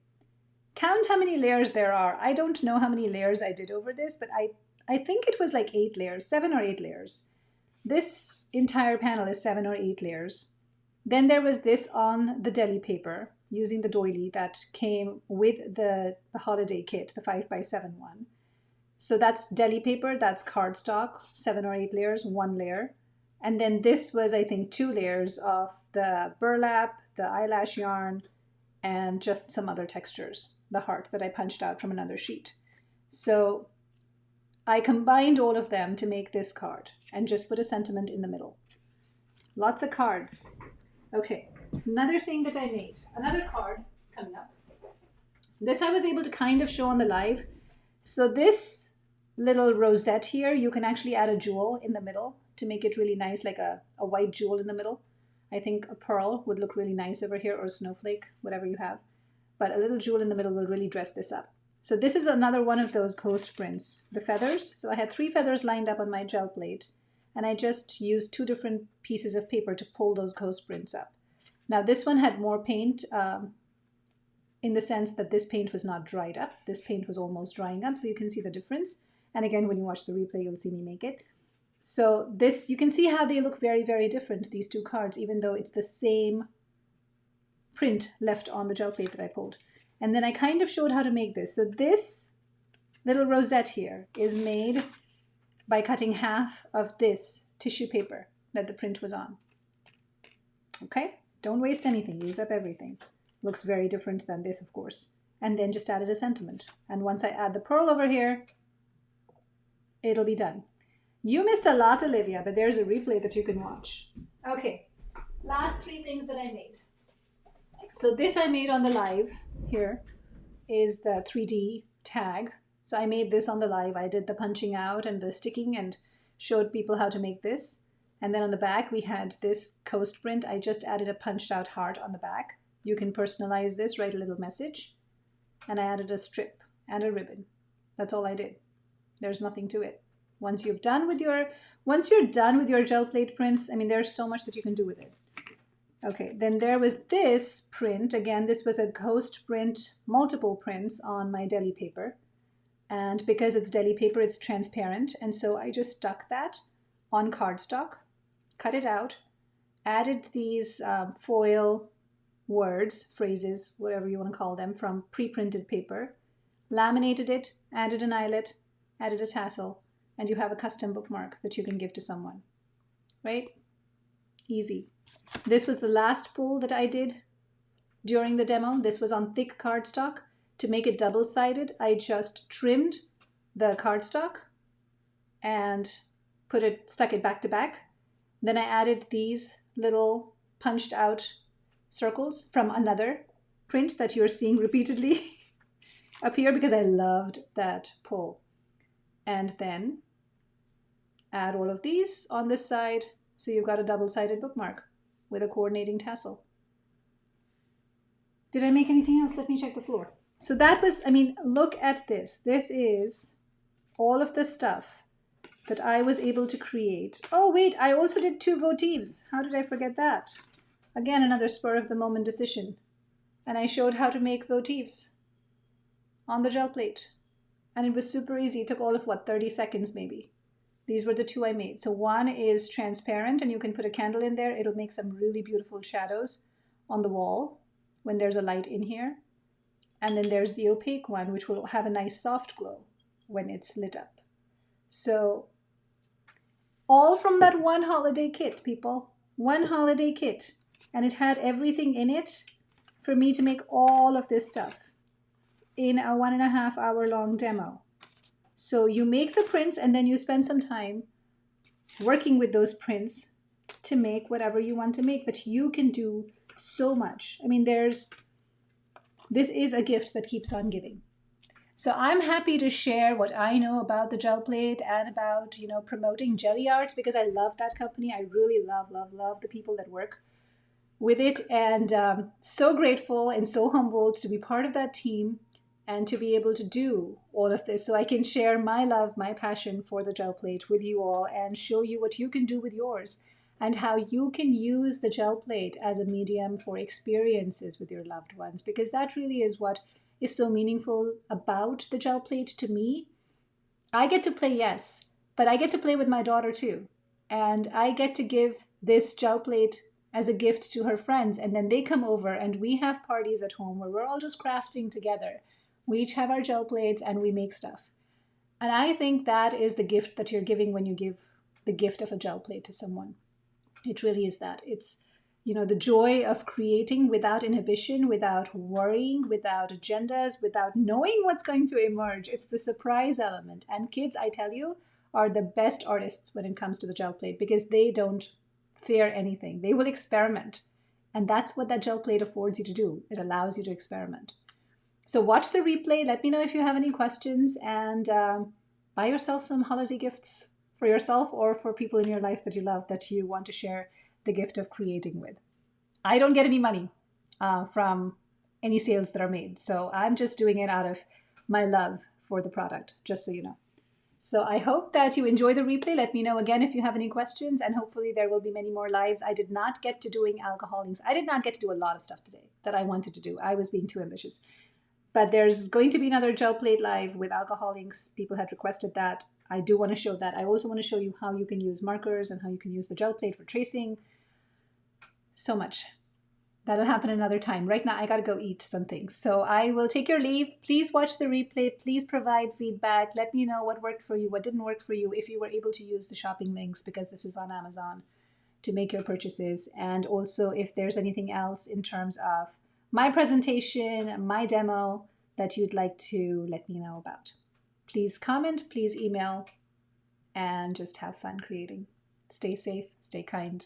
count how many layers there are. I don't know how many layers I did over this, but I think it was like 8 layers, 7 or 8 layers. This entire panel is 7 or 8 layers. Then there was this on the Gelli paper using the doily that came with the holiday kit, the 5x7 one. So that's Gelli paper, that's cardstock, 7 or 8 layers, 1 layer. And then this was, I think, 2 layers of the burlap, the eyelash yarn, and just some other textures, the heart that I punched out from another sheet. So I combined all of them to make this card and just put a sentiment in the middle. Lots of cards. Okay, another thing that I made, another card coming up. This I was able to kind of show on the live. So this little rosette here, you can actually add a jewel in the middle to make it really nice, like a white jewel in the middle. I think a pearl would look really nice over here, or a snowflake, whatever you have. But a little jewel in the middle will really dress this up. So this is another one of those ghost prints, the feathers. So I had 3 feathers lined up on my gel plate, and I just used 2 different pieces of paper to pull those ghost prints up. Now this one had more paint in the sense that this paint was not dried up. This paint was almost drying up, so you can see the difference. And again, when you watch the replay, you'll see me make it. So this, you can see how they look very, very different, these 2 cards, even though it's the same print left on the gel plate that I pulled. And then I kind of showed how to make this. So this little rosette here is made by cutting half of this tissue paper that the print was on. Okay, don't waste anything, use up everything. Looks very different than this, of course. And then just added a sentiment. And once I add the pearl over here, it'll be done. You missed a lot, Olivia, but there's a replay that you can watch. Okay, last 3 things that I made. So this I made on the live here is the 3D tag. So I made this on the live. I did the punching out and the sticking and showed people how to make this. And then on the back, we had this coast print. I just added a punched out heart on the back. You can personalize this, write a little message. And I added a strip and a ribbon. That's all I did. There's nothing to it. Once you're done with your gel plate prints, I mean, there's so much that you can do with it. Okay, then there was this print. Again, this was a coast print, multiple prints on my deli paper. And because it's deli paper, it's transparent. And so I just stuck that on cardstock, cut it out, added these foil words, phrases, whatever you want to call them, from pre-printed paper, laminated it, added an eyelet, added a tassel, and you have a custom bookmark that you can give to someone, right? Easy. This was the last pull that I did during the demo. This was on thick cardstock. To make it double-sided, I just trimmed the cardstock and stuck it back to back. Then I added these little punched out circles from another print that you're seeing repeatedly appear because I loved that pull. And then add all of these on this side, so you've got a double-sided bookmark with a coordinating tassel. Did I make anything else? Let me check the floor. So that was, I mean, look at this. This is all of the stuff that I was able to create. Oh wait, I also did 2 votives. How did I forget that? Again, another spur of the moment decision. And I showed how to make votives on the gel plate. And it was super easy. It took all of 30 seconds maybe. These were the 2 I made. So one is transparent and you can put a candle in there. It'll make some really beautiful shadows on the wall when there's a light in here. And then there's the opaque one, which will have a nice soft glow when it's lit up. So all from that one holiday kit, people. One holiday kit. And it had everything in it for me to make all of this stuff in a 1.5 hour long demo. So you make the prints and then you spend some time working with those prints to make whatever you want to make, but you can do so much. I mean, this is a gift that keeps on giving. So I'm happy to share what I know about the gel plate and about, promoting Gelli Arts because I love that company. I really love the people that work with it, and so grateful and so humbled to be part of that team and to be able to do all of this so I can share my love, my passion for the gel plate with you all and show you what you can do with yours and how you can use the gel plate as a medium for experiences with your loved ones, because that really is what is so meaningful about the gel plate to me. I get to play, yes, but I get to play with my daughter too. And I get to give this gel plate as a gift to her friends, and then they come over and we have parties at home where we're all just crafting together. We each have our gel plates and we make stuff. And I think that is the gift that you're giving when you give the gift of a gel plate to someone. It really is that. It's, the joy of creating without inhibition, without worrying, without agendas, without knowing what's going to emerge. It's the surprise element. And kids, I tell you, are the best artists when it comes to the gel plate because they don't fear anything. They will experiment. And that's what that gel plate affords you to do. It allows you to experiment. So watch the replay. Let me know if you have any questions, and buy yourself some holiday gifts for yourself or for people in your life that you love, that you want to share the gift of creating with. I don't get any money from any sales that are made. So I'm just doing it out of my love for the product, just so you know. So I hope that you enjoy the replay. Let me know again if you have any questions, and hopefully there will be many more lives. I did not get to doing alcohol inks. I did not get to do a lot of stuff today that I wanted to do. I was being too ambitious. But there's going to be another gel plate live with alcohol inks. People had requested that. I do want to show that. I also want to show you how you can use markers and how you can use the gel plate for tracing. So much. That'll happen another time. Right now, I got to go eat something. So I will take your leave. Please watch the replay. Please provide feedback. Let me know what worked for you, what didn't work for you, if you were able to use the shopping links, because this is on Amazon, to make your purchases. And also if there's anything else in terms of my presentation, my demo that you'd like to let me know about. Please comment, please email, and just have fun creating. Stay safe, stay kind.